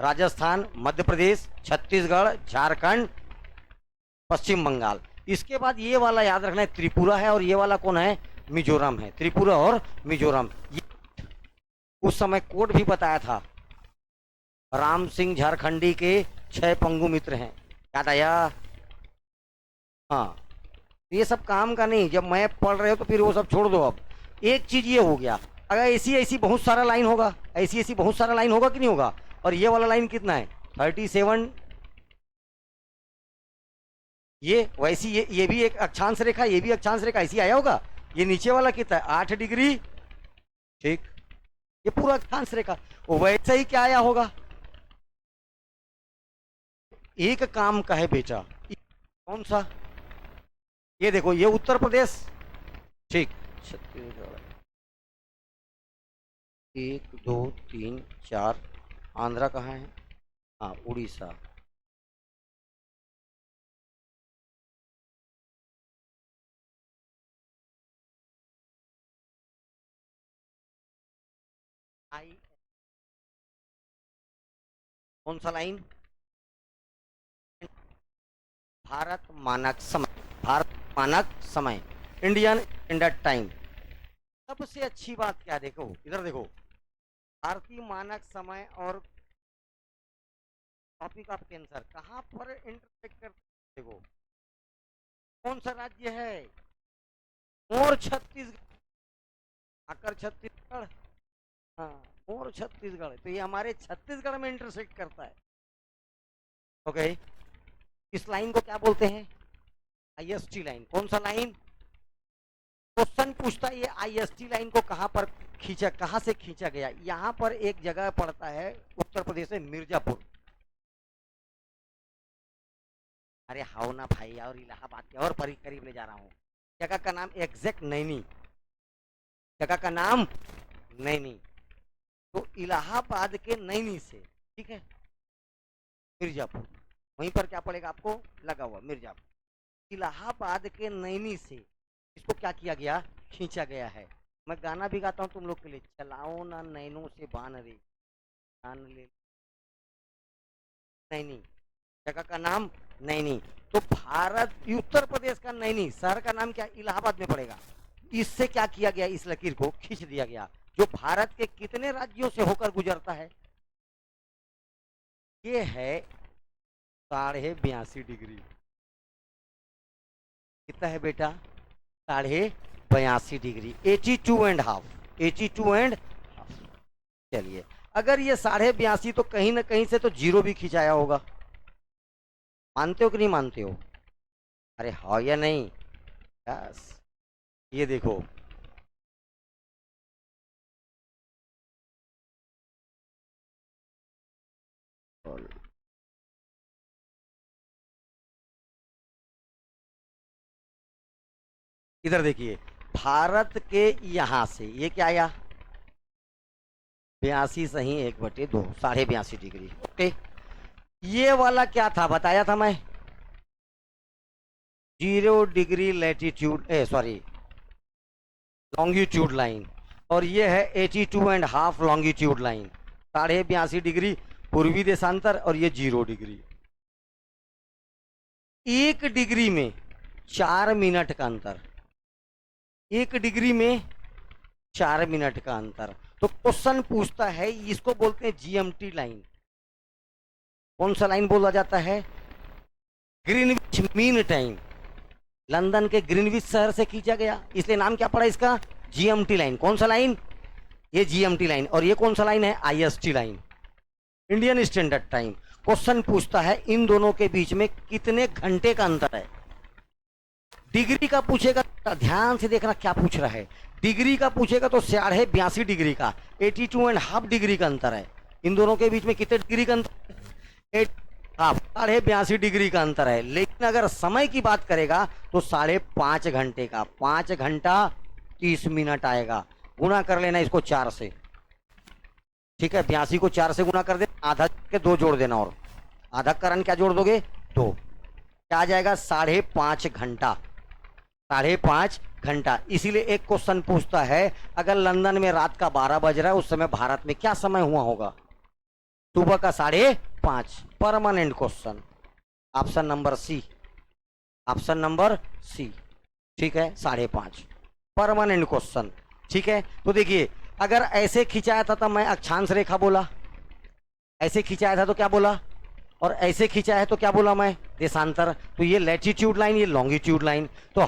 राजस्थान, मध्य प्रदेश, छत्तीसगढ़, झारखंड, पश्चिम बंगाल। इसके बाद ये वाला याद रखना है, त्रिपुरा है, और ये वाला कौन है? मिजोरम है। त्रिपुरा और मिजोरम। उस समय कोड भी बताया था, राम सिंह झारखंडी के 6 पंगु मित्र हैं, याद आया? हाँ, ये सब काम का नहीं। जब मैप पढ़ रहे हो तो फिर वो सब छोड़ दो। अब एक चीज ये हो गया, अगर ऐसी ऐसी बहुत सारा लाइन होगा, ऐसी ऐसी बहुत सारा लाइन होगा कि नहीं होगा? और ये वाला लाइन कितना है? 37। ये वैसी, ये भी एक अक्षांश रेखा, ये भी अक्षांश रेखा, ऐसी आया होगा। ये नीचे वाला कितना है? 8 डिग्री, ठीक? ये पूरा अक्षांश रेखा। वैसे ही क्या आया होगा? एक काम का है बेटा। कौन सा? ये देखो, ये उत्तर प्रदेश, ठीक? छत्तीसगढ़ 1 2 3 4। आंध्रा कहाँ है? हाँ, उड़ीसा। आई, कौन सा लाइन? भारत मानक समय, भारत मानक समय, इंडियन स्टैंडर्ड टाइम। सबसे अच्छी बात क्या, देखो इधर देखो, भारतीय मानक समय और टॉपिक ऑफ कैंसर कहाँ पर इंटरसेक्ट करते? देखो, कौन सा राज्य है? और छत्तीसगढ़, आकर छत्तीसगढ़, हाँ, और छत्तीसगढ़। तो ये हमारे छत्तीसगढ़ में इंटरसेक्ट करता है। ओके, इस लाइन को क्या बोलते हैं? IST line. कौन सा लाइन? क्वेश्चन पूछता है ये आईएसटी लाइन को कहां पर खींचा, कहां से खींचा गया। यहां पर एक जगह पड़ता है उत्तर प्रदेश में मिर्जापुर। अरे हाउ ना भाई, और इलाहाबाद के और करीब ले जा रहा हूँ। जगह का नाम एग्जैक्ट नैनी, जगह का नाम नैनी। तो इलाहाबाद के नैनी से, ठीक है, मिर्जापुर, वहीं पर क्या पड़ेगा आपको, लगा हुआ मिर्जापुर। इलाहाबाद के नैनी से इसको क्या किया गया, खींचा गया है। मैं गाना भी गाता हूँ तुम लोग के लिए, चलाओ ना नैनों से बान रे जान ले। नैनी, जगह का नाम नैनी। तो भारत, उत्तर प्रदेश का नैनी शहर का नाम क्या, इलाहाबाद में पड़ेगा। इससे क्या किया गया, इस लकीर को खींच दिया गया, जो भारत के कितने राज्यों से होकर गुजरता है। ये है 82.5 डिग्री। कितना है बेटा, 82.5 डिग्री, 82.5, 82.5। चलिए, अगर ये 82.5 तो कहीं ना कहीं से तो जीरो भी खिंचाया होगा। मानते हो कि नहीं मानते हो, अरे हाँ या नहीं। यस, ये देखो, इधर देखिए, भारत के यहां से ये क्या आया, 82 सही 1/2, 82.5 डिग्री। ओके, ये वाला क्या था बताया था मैं, 0 degree latitude, sorry longitude line, और ये है 82.5 लॉन्गिट्यूड लाइन। 82.5 डिग्री पूर्वी देशांतर, और ये 0 डिग्री। 1 डिग्री में 4 मिनट का अंतर, 1 डिग्री में 4 मिनट का अंतर। तो क्वेश्चन पूछता है, इसको बोलते हैं जीएमटी लाइन। कौन सा लाइन बोला जाता है, ग्रीनविच मीन टाइम। लंदन के ग्रीनविच शहर से खींचा गया, इसलिए नाम क्या पड़ा इसका, जीएमटी लाइन। कौन सा लाइन, ये जीएमटी लाइन। और ये कौन सा लाइन है, IST line, Indian standard time. Question पूछता है इन दोनों के बीच में कितने घंटे का अंतर है। डिग्री का पूछेगा, ध्यान से देखना क्या पूछ रहा है। डिग्री का पूछेगा तो 82.5 डिग्री का, 82.5 डिग्री का अंतर है। इन दोनों के बीच में कितने डिग्री का अंतर है, 82.5 डिग्री का अंतर है। लेकिन अगर समय की बात करेगा तो 5.5 घंटे का, 5 घंटा 30 मिनट आएगा। गुना कर लेना इसको 4 से, ठीक है, 82 को 4 से गुना कर दे, आधा के 2 जोड़ देना, और आधा कारण क्या जोड़ दोगे, 2, क्या आ जाएगा, 5.5 घंटा, 5.5 घंटा। इसीलिए एक क्वेश्चन पूछता है, अगर लंदन में रात का 12 बज रहा है, उस समय भारत में क्या समय हुआ होगा, सुबह का 5:30। Permanent question, option number C, option number C, ठीक है, 5:30 परमानेंट क्वेश्चन, ठीक है। तो देखिए, अगर ऐसे खिंचाया था तो मैं अक्षांश रेखा बोला, ऐसे खिंचाया था तो क्या बोला, और ऐसे खिंचाया है तो क्या बोला मैं, देशांतर। तो ये लैटिट्यूड लाइन, ये लॉन्गिट्यूड लाइन। तो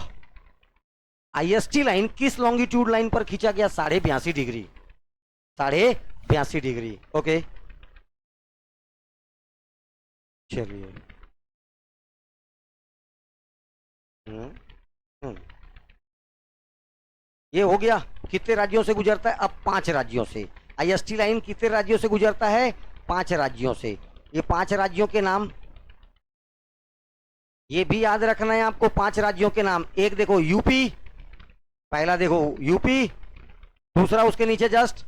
आईएसटी लाइन किस लॉन्गिट्यूड लाइन पर खींचा गया, 82.5 डिग्री, 82.5 डिग्री। ओके, चलिए, ये हो गया। कितने राज्यों से गुजरता है, अब 5 राज्यों से। आईएसटी लाइन कितने राज्यों से गुजरता है, 5 राज्यों से। ये 5 राज्यों के नाम, ये भी याद रखना है आपको, 5 राज्यों के नाम। एक देखो यूपी, पहला देखो यूपी, दूसरा उसके नीचे जस्ट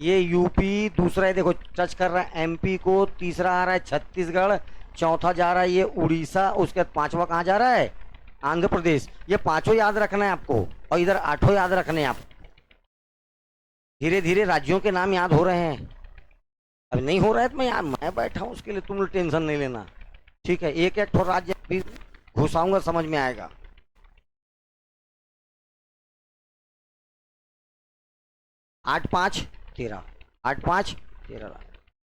ये यूपी, दूसरा ये देखो टच कर रहा है एमपी को, तीसरा आ रहा है छत्तीसगढ़, चौथा जा रहा है ये उड़ीसा, उसके बाद 5वां कहाँ जा रहा है, आंध्र प्रदेश। ये 5 याद रखना है आपको, और इधर 8 याद रखने हैं आप। धीरे धीरे राज्यों के नाम याद हो रहे हैं। अब नहीं हो रहा है तो मैं बैठा हूं, उसके लिए तुम लोग टेंशन नहीं लेना, ठीक है। एक एक राज्य भी घुसाऊंगा, समझ में आएगा। आठ पांच 13, 8 5 13,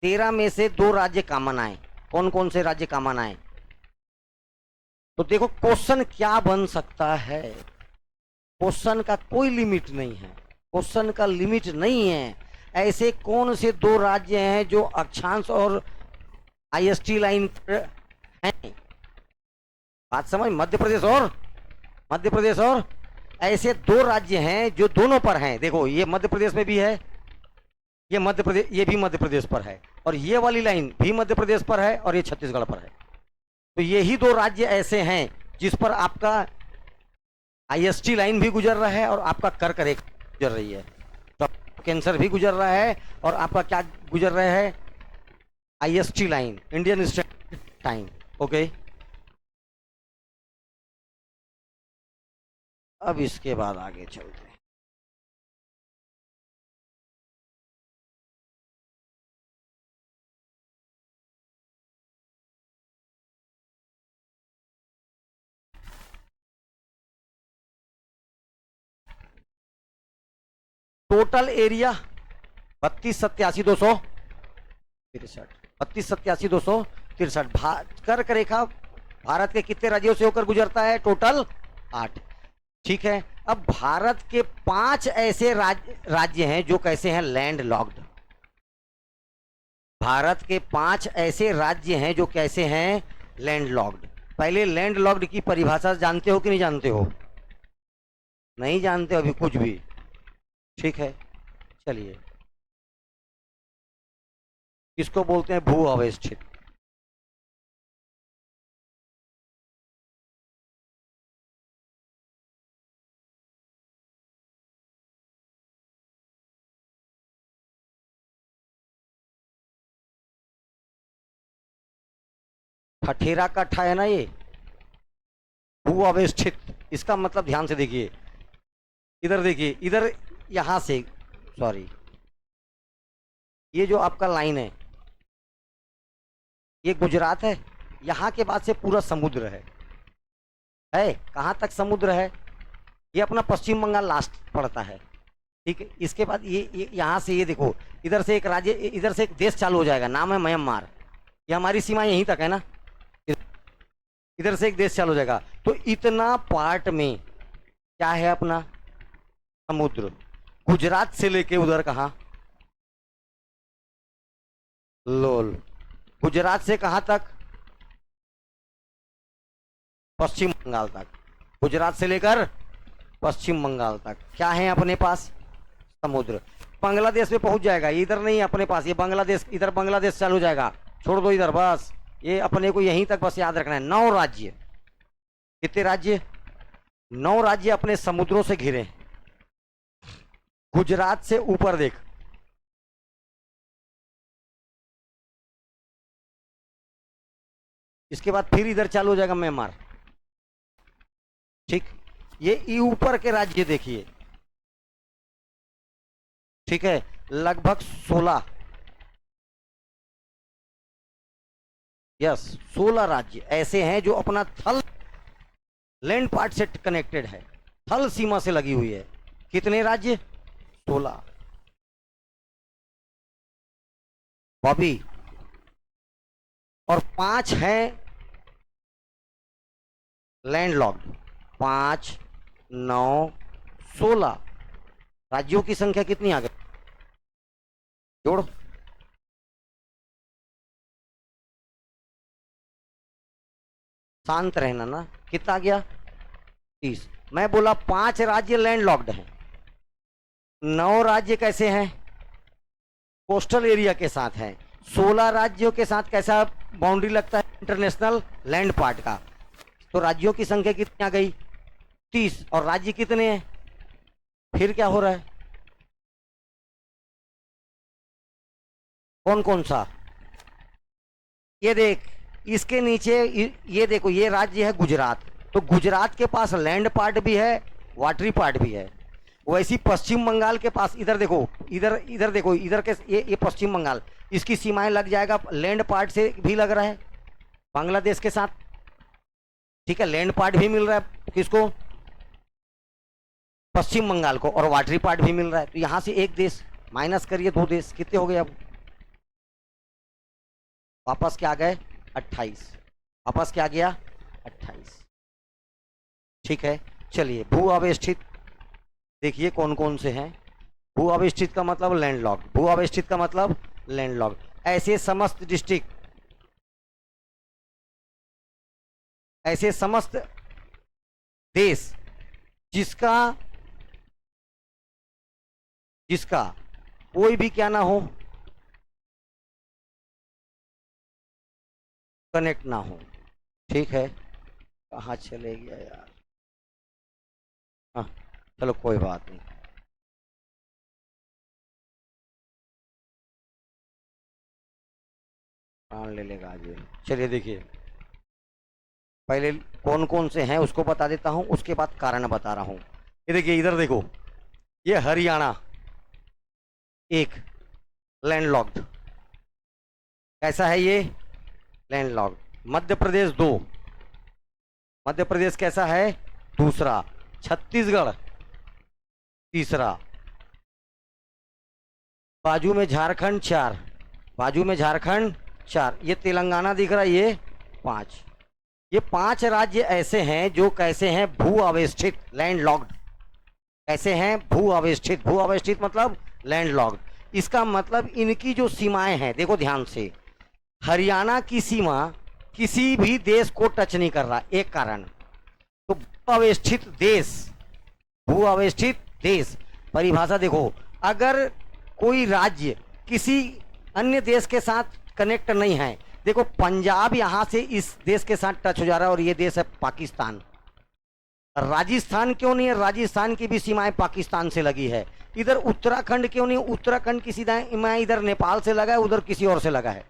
13 में से 2 राज्य कॉमन आए। कौन कौन से राज्य कॉमन आए, तो देखो क्वेश्चन क्या बन सकता है। क्वेश्चन का कोई लिमिट नहीं है, क्वेश्चन का लिमिट नहीं है। ऐसे कौन से 2 राज्य हैं जो अक्षांश और आईएसटी लाइन पर हैं, बात समझ, मध्य प्रदेश और ऐसे दो राज्य हैं जो दोनों पर हैं। देखो ये मध्य प्रदेश में भी है, ये मध्य प्रदेश, ये भी मध्य प्रदेश पर है, और ये वाली लाइन भी मध्य प्रदेश पर है, और ये छत्तीसगढ़ पर है। तो यही दो राज्य ऐसे हैं जिस पर आपका आईएसटी लाइन भी गुजर रहा है और आपका कर्क रेखा गुजर रही है। तो कैंसर भी गुजर रहा है और आपका क्या गुजर रहा है, IST line, Indian standard time. Okay, अब इसके बाद आगे चलते हैं। Total area 3287,263, 3287,263। कर्क रेखा भारत के कितने राज्यों से होकर गुजरता है, टोटल 8। ठीक है, अब भारत के 5 ऐसे राज्य हैं जो कैसे हैं, लैंड लॉक्ड। भारत के 5 ऐसे राज्य हैं जो कैसे हैं, लैंड लॉक्ड। पहले लैंड लॉक्ड की परिभाषा जानते हो कि नहीं जानते हो? नहीं जानते अभी कुछ भी? ठीक है, चलिए, इसको बोलते हैं भू अवस्थित। ठठेरा का ठा है ना ये, भू अवस्थित। इसका मतलब ध्यान से देखिए, इधर देखिए, इधर यहां से, सॉरी, ये जो आपका लाइन है ये गुजरात है, यहां के बाद से पूरा समुद्र है कहां तक समुद्र है, ये अपना पश्चिम बंगाल लास्ट पड़ता है। ठीक है, इसके बाद ये यहां से, ये देखो, इधर से एक राज्य, इधर से एक देश चालू हो जाएगा, नाम है म्यांमार। ये हमारी सीमा यहीं तक है ना, इधर से एक देश चालू हो जाएगा। तो इतना पार्ट में क्या है, अपना समुद्र। गुजरात से लेके उधर कहां, लोल। गुजरात से कहां तक, पश्चिम बंगाल तक। गुजरात से लेकर पश्चिम बंगाल तक क्या है अपने पास, समुद्र। बांग्लादेश में पहुंच जाएगा, इधर नहीं अपने पास, ये बांग्लादेश, इधर बांग्लादेश चालू हो जाएगा, छोड़ दो इधर, बस ये अपने को यहीं तक बस याद रखना है। 9 राज्य, कितने राज्य, 9 राज्य अपने समुद्रों से घिरे। गुजरात से ऊपर देख, इसके बाद फिर इधर चालू हो जाएगा म्यांमार। ठीक, ये ऊपर के राज्य देखिए, ठीक है, लगभग 16, यस 16 राज्य ऐसे हैं जो अपना थल लैंड पार्ट से कनेक्टेड है, थल सीमा से लगी हुई है। कितने राज्य, 16। बॉबी, और 5 हैं लैंडलॉक्ड। 5, 9, 16 राज्यों की संख्या कितनी आ गई, जोड़, शांत रहना ना, कितना आ गया, 30। मैं बोला 5 राज्य लैंडलॉक्ड हैं, 9 राज्य कैसे हैं, कोस्टल एरिया के साथ हैं, 16 राज्यों के साथ कैसा बाउंड्री लगता है, इंटरनेशनल लैंड पार्ट का। तो राज्यों की संख्या कितनी आ गई, 30, और राज्य कितने हैं, फिर क्या हो रहा है, कौन कौन सा, ये देख, इसके नीचे ये देखो, ये राज्य है गुजरात। तो गुजरात के पास लैंड पार्ट भी है, वाटरी पार्ट भी है। वैसी पश्चिम बंगाल के पास, इधर देखो, इधर देखो, इधर के ये पश्चिम बंगाल, इसकी सीमाएं लग जाएगा, लैंड पार्ट से भी लग रहा है बांग्लादेश के साथ। ठीक है, लैंड पार्ट भी मिल रहा है किसको, पश्चिम बंगाल को, और वाटरी पार्ट भी मिल रहा है। तो यहां से एक देश माइनस करिए, 2 देश कितने हो गए, अब वापस क्या आ गए, 28, वापस क्या गया, 28। ठीक है, चलिए, भू अवस्थित देखिए कौन कौन से हैं। भू अवस्थित का मतलब लैंडलॉक्ड, भू अवस्थित का मतलब लैंडलॉक्ड। ऐसे समस्त डिस्ट्रिक्ट, ऐसे समस्त देश जिसका जिसका कोई भी क्या ना हो, कनेक्ट ना हो। ठीक है, कहाँ चले गया यार। हाँ, चलो कोई बात नहीं। प्राण ले लेगा आज ये। चलिए देखिए, पहले कौन कौन से हैं उसको बता देता हूँ, उसके बाद कारण बता रहा हूँ। ये देखिए, इधर देखो, ये हरियाणा एक लैंडलॉक्ड, कैसा है ये, लैंडलॉक्ड। मध्य प्रदेश दो, मध्य प्रदेश कैसा है, दूसरा। छत्तीसगढ़ तीसरा। बाजू में झारखंड चार, बाजू में झारखंड चार। ये तेलंगाना दिख रहा है, ये पांच। ये पांच राज्य ऐसे हैं जो कैसे हैं, भू अवेष्टित, लैंडलॉक्ड। कैसे हैं, भू अवेष्टित। भू अवेष्टित मतलब लैंडलॉक्ड। इसका मतलब इनकी जो सीमाएं हैं, देखो ध्यान से, हरियाणा की सीमा किसी भी देश को टच नहीं कर रहा, एक कारण। तो भू अवेष्टित देश, भू अवेष्टित देश, परिभाषा देखो, अगर कोई राज्य किसी अन्य देश के साथ कनेक्ट नहीं है, देखो पंजाब यहां से इस देश के साथ टच हो जा रहा है और ये देश है पाकिस्तान। राजस्थान क्यों नहीं है, राजस्थान की भी सीमाएं पाकिस्तान से लगी है। इधर उत्तराखंड क्यों नहीं, उत्तराखंड की सीमाएं इधर नेपाल से लगा है, उधर किसी और से लगा है।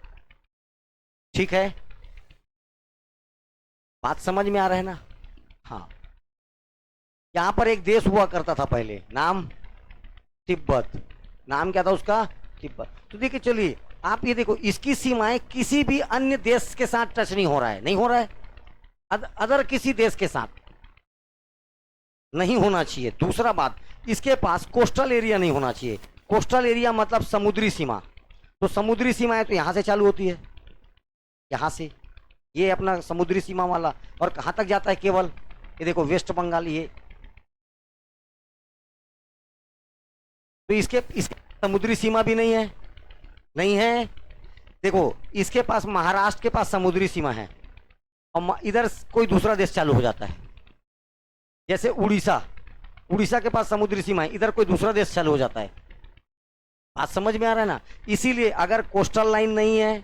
ठीक है, बात समझ में आ रहा है ना। हाँ, यहां पर एक देश हुआ करता था पहले, नाम तिब्बत। नाम क्या था उसका, तिब्बत। तो देखिए, चलिए आप ये देखो, इसकी सीमाएं किसी भी अन्य देश के साथ टच नहीं हो रहा है, नहीं हो रहा है, अदर किसी देश के साथ नहीं होना चाहिए। दूसरा बात, इसके पास कोस्टल एरिया नहीं होना चाहिए। कोस्टल एरिया मतलब समुद्री सीमा। तो समुद्री सीमा है तो यहां से चालू होती है, यहां से, ये अपना समुद्री सीमा वाला। और कहां तक जाता है, केवल ये देखो वेस्ट बंगाल, ये तो इसके समुद्री सीमा भी नहीं है, नहीं है। देखो, इसके पास, महाराष्ट्र के पास समुद्री सीमा है और इधर कोई दूसरा देश चालू हो जाता है, जैसे उड़ीसा, उड़ीसा के पास समुद्री सीमा है, इधर कोई दूसरा देश चालू हो जाता है। बात समझ में आ रहा है ना। इसीलिए अगर कोस्टल लाइन नहीं है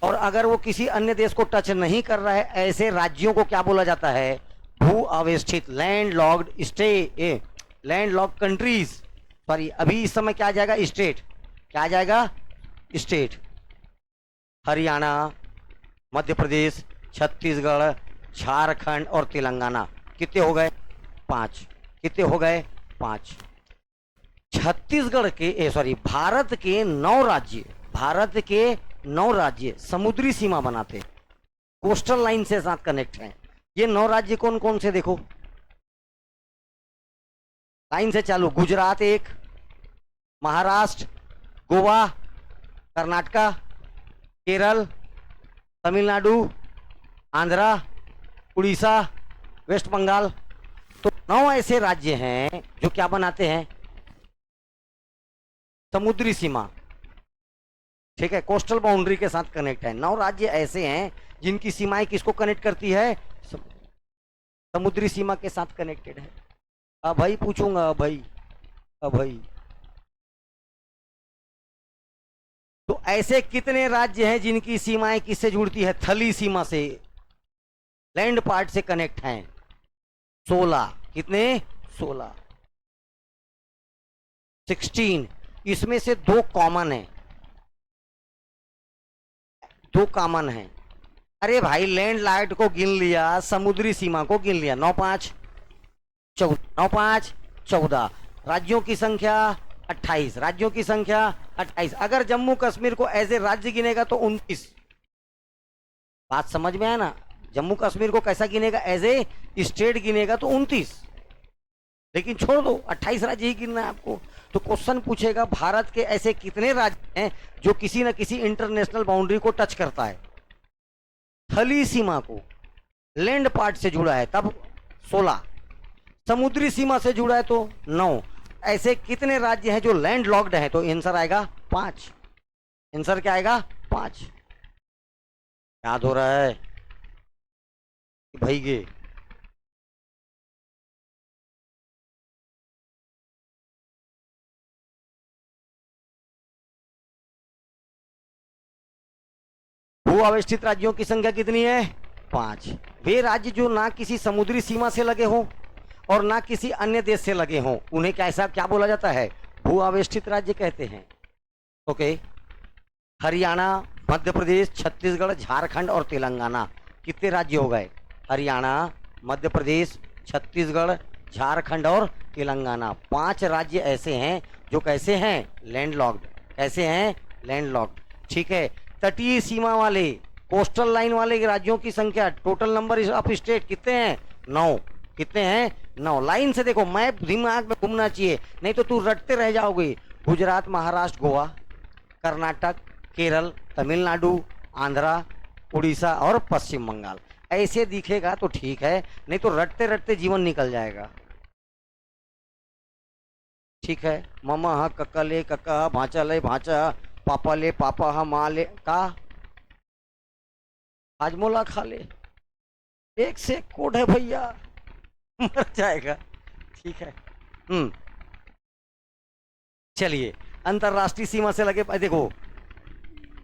और अगर वो किसी अन्य देश को टच नहीं कर रहा है, ऐसे राज्यों को क्या बोला जाता है, भू अवेष्टित, landlocked states, landlocked countries. Sorry, अभी इस समय क्या आ जाएगा, स्टेट। क्या आ जाएगा, स्टेट। हरियाणा, मध्य प्रदेश, छत्तीसगढ़, झारखंड और तेलंगाना। कितने हो गए, पांच। कितने हो गए, पांच। छत्तीसगढ़ के सॉरी भारत के 9 राज्य, भारत के 9 राज्य समुद्री सीमा बनाते, कोस्टल लाइन से साथ कनेक्ट हैं। ये 9 राज्य कौन कौन से, देखो लाइन से चालू, गुजरात एक, महाराष्ट्र, गोवा, कर्नाटका, केरल, तमिलनाडु, आंध्रा, उड़ीसा, वेस्ट बंगाल। तो 9 ऐसे राज्य हैं जो क्या बनाते हैं, समुद्री सीमा। ठीक है, कोस्टल बाउंड्री के साथ कनेक्ट है। 9 राज्य ऐसे हैं जिनकी सीमाएं किसको कनेक्ट करती है, समुद्री सीमा के साथ कनेक्टेड है। अब भाई पूछूंगा, भाई अब भाई, तो ऐसे कितने राज्य हैं जिनकी सीमाएं किससे जुड़ती है, थली सीमा से, लैंड पार्ट से कनेक्ट हैं, 16। कितने, 16, 16। इसमें से 2 कॉमन है, 2 कॉमन है। अरे भाई, लैंड लाइट को गिन लिया, समुद्री सीमा को गिन लिया, 9 5 14, 9 5 14। राज्यों की संख्या 28, राज्यों की संख्या 28। अगर जम्मू कश्मीर को एज ए राज्य गिनेगा तो 29। बात समझ में आया ना। जम्मू कश्मीर को कैसा गिनेगा, एज ए स्टेट गिनेगा तो 29। लेकिन छोड़ दो, 28 राज्य ही गिनना है आपको। तो क्वेश्चन पूछेगा, भारत के ऐसे कितने राज्य हैं जो किसी न किसी इंटरनेशनल बाउंड्री को टच करता है, थली सीमा को, लैंड पार्ट से जुड़ा है, तब 16, समुद्री सीमा से जुड़ा है तो 9। ऐसे कितने राज्य हैं जो लैंड लॉक्ड हैं, तो आंसर आएगा 5। आंसर क्या आएगा, 5। याद हो रहा है भाई, ये भू आवेष्टित राज्यों की संख्या कितनी है? 5। वे राज्य जो ना किसी समुद्री सीमा से लगे हों और ना किसी अन्य देश से लगे हों, उन्हें कैसा क्या बोला जाता है? भू आवेष्टित राज्य कहते हैं। ओके, हरियाणा, मध्य प्रदेश, छत्तीसगढ़, झारखंड और तेलंगाना, कितने राज्य हो गए? हरियाणा, मध्य प्रदेश, छत्तीसगढ़, झारखंड और तेलंगाना। 5 राज्य ऐसे हैं जो कैसे हैं? लैंडलॉक्ड। कैसे हैं? लैंडलॉक्ड। ठीक है। तटीय सीमा वाले, कोस्टल लाइन वाले राज्यों की संख्या, टोटल नंबर ऑफ स्टेट कितने हैं? 9। कितने हैं? 9। लाइन से देखो, मैप दिमाग में घूमना चाहिए, नहीं तो तू रटते रह जाओगे। गुजरात, महाराष्ट्र, गोवा, कर्नाटक, केरल, तमिलनाडु, आंध्रा, उड़ीसा और पश्चिम बंगाल। ऐसे दिखेगा तो ठीक है, नहीं तो रटते रटते जीवन निकल जाएगा। ठीक है। ममा ह कक्का ले कक्का, भांचा ले भांचा, पापा ले पापा ह माँ ले का, हाजमोला खा ले। एक से एक कोड है भैया, मर जाएगा। ठीक है। चलिए, अंतरराष्ट्रीय सीमा से लगे, देखो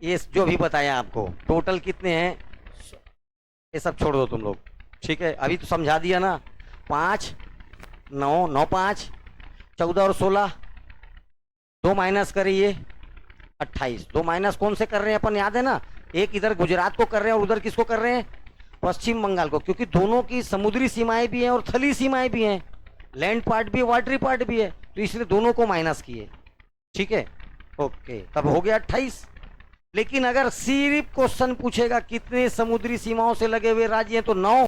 ये जो भी बताया आपको, टोटल कितने हैं ये सब छोड़ दो तुम लोग। ठीक है, अभी तो समझा दिया ना। 5, 9, 9, 5, 14 और 16, 2 माइनस करिए 28। 2 माइनस कौन से कर रहे हैं अपन, याद है ना? एक इधर गुजरात को कर रहे हैं और उधर किसको कर रहे हैं? पश्चिम बंगाल को, क्योंकि दोनों की समुद्री सीमाएं भी हैं और थली सीमाएं भी हैं, लैंड पार्ट भी है, वाटरी पार्ट भी है, तो इसलिए दोनों को माइनस किए। ठीक है, ओके, तब हो गया 28। लेकिन अगर सिर्फ क्वेश्चन पूछेगा कितने समुद्री सीमाओं से लगे हुए राज्य हैं, तो 9,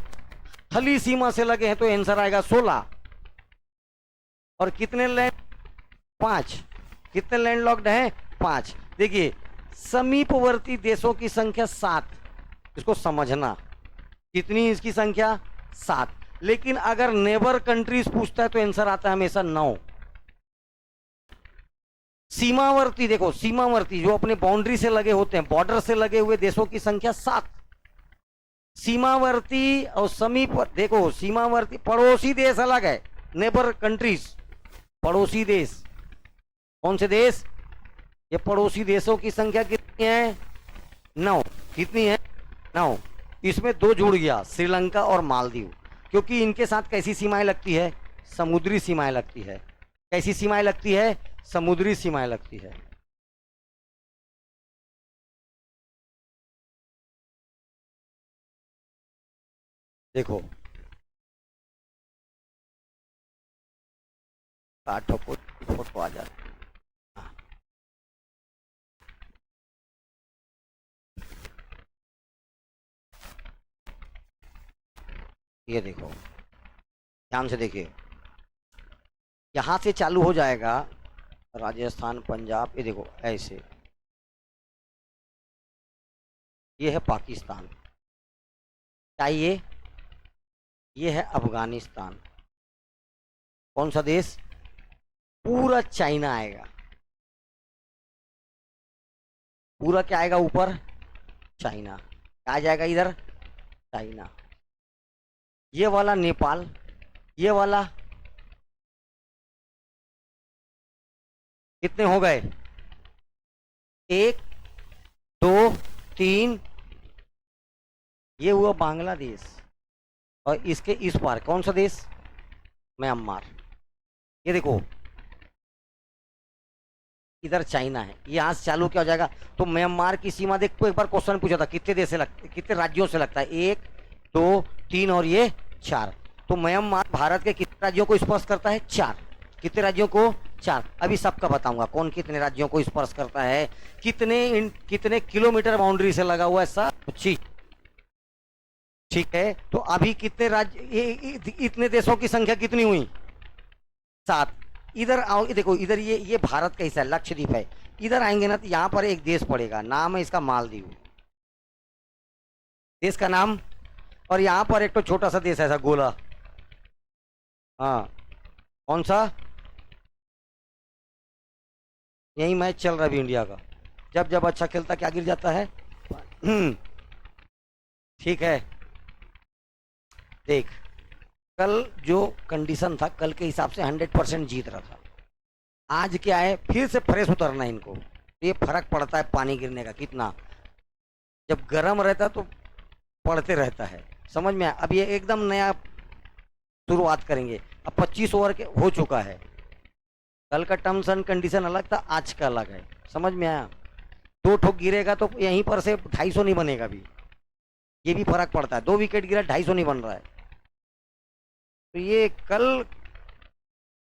थली सीमा से लगे हैं तो आंसर आएगा 16। और कितने लैंड? 5। कितने लैंड लॉक्ड हैं? 5। देखिए, समीपवर्ती देशों की संख्या 7, इसको समझना। कितनी इसकी संख्या? 7। लेकिन अगर नेबर कंट्रीज पूछता है तो आंसर आता है हमेशा 9। सीमावर्ती, देखो सीमावर्ती जो अपने बाउंड्री से लगे होते हैं, बॉर्डर से लगे हुए देशों की संख्या 7। सीमावर्ती और समीप, देखो सीमावर्ती, पड़ोसी देश अलग है, नेबर कंट्रीज, पड़ोसी देश। कौन से देश? ये पड़ोसी देशों की संख्या कितनी है? 9। कितनी है? 9। इसमें 2 जुड़ गया, श्रीलंका और मालदीव, क्योंकि इनके साथ कैसी सीमाएं लगती है? समुद्री सीमाएं लगती है। कैसी सीमाएं लगती है? समुद्री सीमाएं लगती है। देखो, काठों को फोटो आ जाती है। ये देखो, ध्यान से देखिए, यहां से चालू हो जाएगा राजस्थान, पंजाब, ये देखो ऐसे। ये है पाकिस्तान, क्या ये है अफगानिस्तान। कौन सा देश? पूरा चाइना आएगा। पूरा क्या आएगा ऊपर? चाइना। क्या आ जाएगा इधर? चाइना। ये वाला नेपाल, ये वाला, कितने हो गए? 1, 2, 3। ये हुआ बांग्लादेश। और इसके इस पार कौन सा देश? म्यांमार। ये देखो, इधर चाइना है, ये यहां से चालू क्या हो जाएगा? तो म्यांमार की सीमा देखो, एक बार क्वेश्चन पूछा था कितने देश से लगता है, कितने राज्यों से लगता है? 1, 2, 3 और ये 4। तो म्यांमार भारत के कितने राज्यों को स्पर्श करता है? 4। कितने राज्यों को? 4। अभी सबका बताऊंगा कौन कितने राज्यों को स्पर्श करता है, कितने किलोमीटर बाउंड्री से लगा हुआ है सब चीज। ठीक है, तो अभी कितने राज्य, इतने देशों की संख्या कितनी हुई? 7। इधर आओ, देखो इधर ये भारत का हिस्सा है, लक्षद्वीप है। इधर आएंगे ना तो यहाँ पर एक देश पड़ेगा, नाम है इसका मालदीव, देश का नाम। और यहाँ पर एक तो छोटा सा देश है ऐसा गोला, हाँ कौन सा? यही मैच चल रहा है अभी इंडिया का, जब जब अच्छा खेलता क्या गिर जाता है। ठीक है, देख कल जो कंडीशन था, कल के हिसाब से 100% जीत रहा था। आज क्या है, फिर से फ्रेश उतरना है इनको, ये फर्क पड़ता है पानी गिरने का कितना। जब गर्म रहता तो पढ़ते रहता है, समझ में आया? अब ये एकदम नया शुरुआत करेंगे। अब 25 ओवर के हो चुका है, कल का टर्म्स एंड कंडीशन अलग था, आज का अलग है, समझ में आया? 2 ठोक गिरेगा तो यहीं पर से 250 नहीं बनेगा भी, ये भी फर्क पड़ता है। 2 विकेट गिरा 250 नहीं बन रहा है। तो ये कल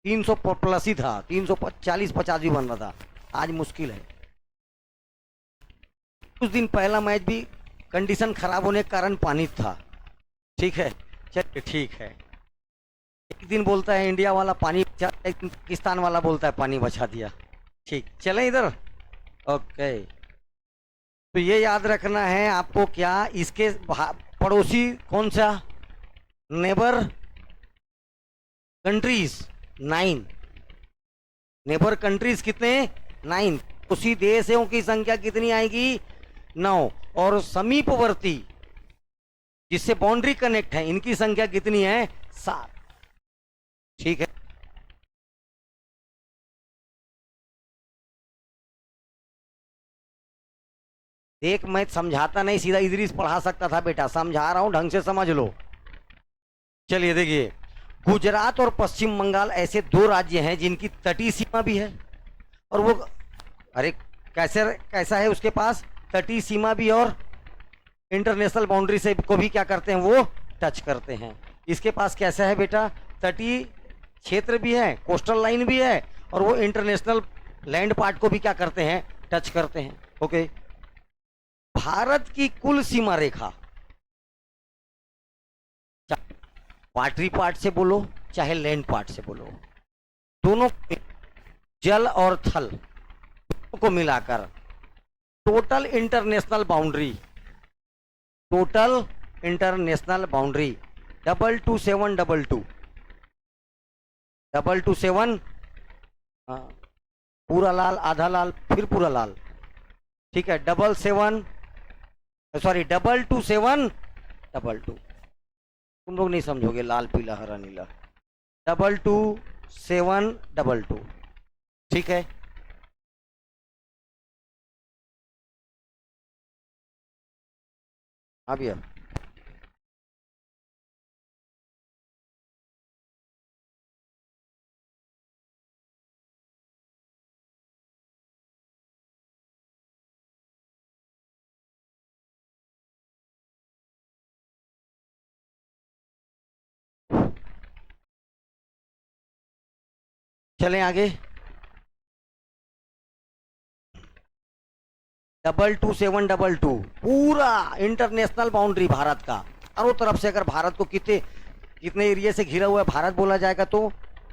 300 प्लस ही था, 340-50 भी बन रहा था, आज मुश्किल है। कुछ दिन पहला मैच भी कंडीशन खराब होने के कारण पानी था, ठीक है, चलिए ठीक है। एक दिन बोलता है इंडिया वाला पानी बचा, एक दिन पाकिस्तान वाला बोलता है पानी बचा दिया। ठीक, चलें इधर, ओके। तो ये याद रखना है आपको, क्या इसके पड़ोसी कौन सा? नेबर कंट्रीज 9, नेबर कंट्रीज कितने? 9। उसी देशों की संख्या कितनी आएगी? 9। और समीपवर्ती जिससे बाउंड्री कनेक्ट है, इनकी संख्या कितनी है? 7। ठीक है, देख मैं समझाता नहीं, सीधा इधर पढ़ा सकता था बेटा, समझा रहा हूं, ढंग से समझ लो। चलिए देखिए, गुजरात और पश्चिम बंगाल ऐसे 2 राज्य हैं जिनकी तटीय सीमा भी है, और वो, अरे कैसा है उसके पास? तटीय सीमा भी और इंटरनेशनल बाउंड्री से को भी क्या करते हैं? वो टच करते हैं। इसके पास कैसा है बेटा? तटीय क्षेत्र भी है, कोस्टल लाइन भी है, और वो इंटरनेशनल लैंड पार्ट को भी क्या करते हैं? टच करते हैं। ओके, भारत की कुल सीमा रेखा, वाटरी पार्ट से बोलो चाहे लैंड पार्ट से बोलो, दोनों जल और थल को मिलाकर टोटल इंटरनेशनल बाउंड्री 22722 227, पूरा लाल आधा लाल फिर पूरा लाल, ठीक है, 22722। तुम लोग नहीं समझोगे, लाल पीला हरा नीला, 22722, ठीक है। हाँ भैया, चलें आगे। 22722 पूरा इंटरनेशनल बाउंड्री भारत का, चारों तरफ से अगर भारत को कितने एरिया से घिरा हुआ है भारत बोला जाएगा तो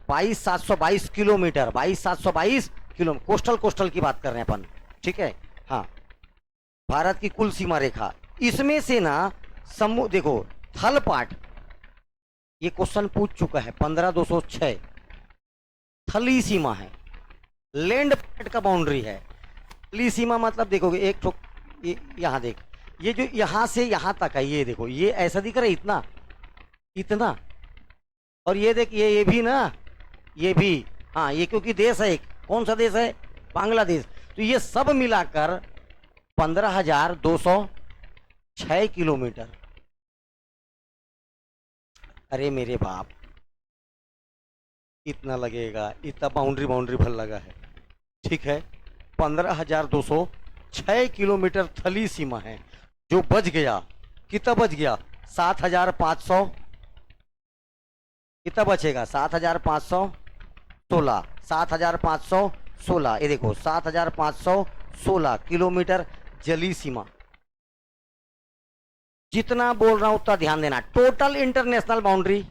22722 किलोमीटर, 22722 किलोमीटर, कोस्टल की बात कर रहे हैं अपन, ठीक है। हाँ, भारत की कुल सीमा रेखा, इसमें से ना देखो, थल पार्ट, ये क्वेश्चन पूछ चुका है 15206, थली सीमा है, लैंड पार्ट का बाउंड्री है। थली सीमा मतलब देखोगे एक ठोक, ये यहाँ देख, ये जो यहाँ से यहाँ तक है, ये देखो, ये ऐसा दिख रहा है, इतना इतना, और ये देख, ये भी ना, ये भी, हाँ, ये क्योंकि देश है एक, कौन सा देश है? बांग्लादेश। तो ये सब मिलाकर 15,206 किलोमीटर। अरे मेरे बाप, इतना लगेगा, इतना बाउंड्री भर लगा है, ठीक है। 15,206 किलोमीटर थली सीमा है, जो बच गया, कितना बच गया? 7,500, कितना बचेगा? 7,516, 7,516, ये देखो 7,516 किलोमीटर जली सीमा। जितना बोल रहा हूं उतना ध्यान देना। टोटल इंटरनेशनल बाउंड्री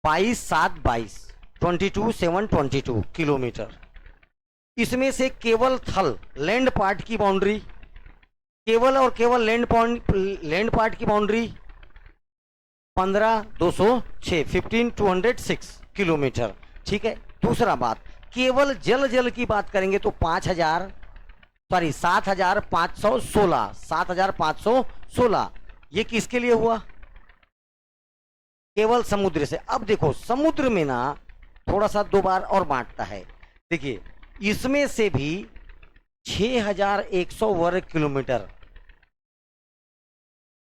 22,722 किलोमीटर, इसमें से केवल थल लैंड पार्ट की बाउंड्री, केवल और केवल लैंड पार्ट की बाउंड्री 15,206, 15,206 किलोमीटर, ठीक है। दूसरा बात, केवल जल की बात करेंगे तो 7,516, 7,516, ये किसके लिए हुआ? केवल समुद्र से। अब देखो, समुद्र में ना थोड़ा सा 2 बार और बांटता है, देखिए, इसमें से भी 6,100 वर्ग किलोमीटर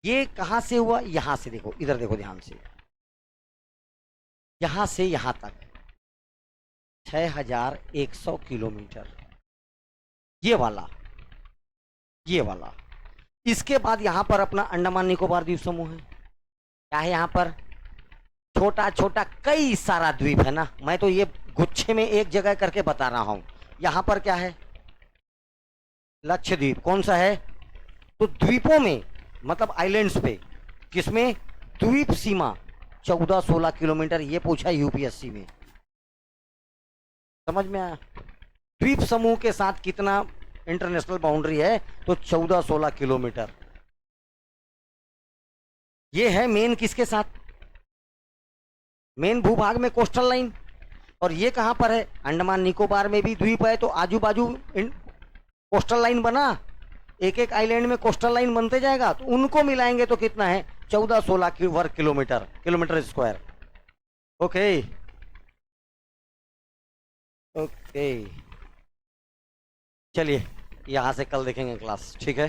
ये कहां से हुआ, यहां से देखो, इधर देखो ध्यान से, यहां से यहां तक 6100 किलोमीटर, ये वाला, ये वाला। इसके बाद यहां पर अपना अंडमान निकोबार द्वीप समूह है। क्या है यहाँ पर, छोटा छोटा कई सारा द्वीप है ना, मैं तो ये गुच्छे में एक जगह करके बता रहा हूं। यहां पर क्या है, लक्षद्वीप। कौन सा है, तो द्वीपों में मतलब आइलैंड्स पे, किसमें, द्वीप सीमा 14-16 किलोमीटर, ये पूछा यूपीएससी में, समझ में आया। द्वीप समूह के साथ कितना इंटरनेशनल बाउंड्री है, तो 14-16 किलोमीटर। ये है मेन किसके साथ, मेन भूभाग में कोस्टल लाइन। और ये कहां पर है, अंडमान निकोबार में भी द्वीप है, तो आजू बाजू कोस्टल लाइन बना, एक एक आइलैंड में कोस्टल लाइन बनते जाएगा, तो उनको मिलाएंगे तो कितना है, 14-16 वर्ग kilometre, kilometre square. Okay okay, चलिए यहां से कल देखेंगे क्लास, ठीक है।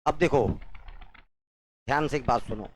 अब देखो ध्यान से एक बात सुनो,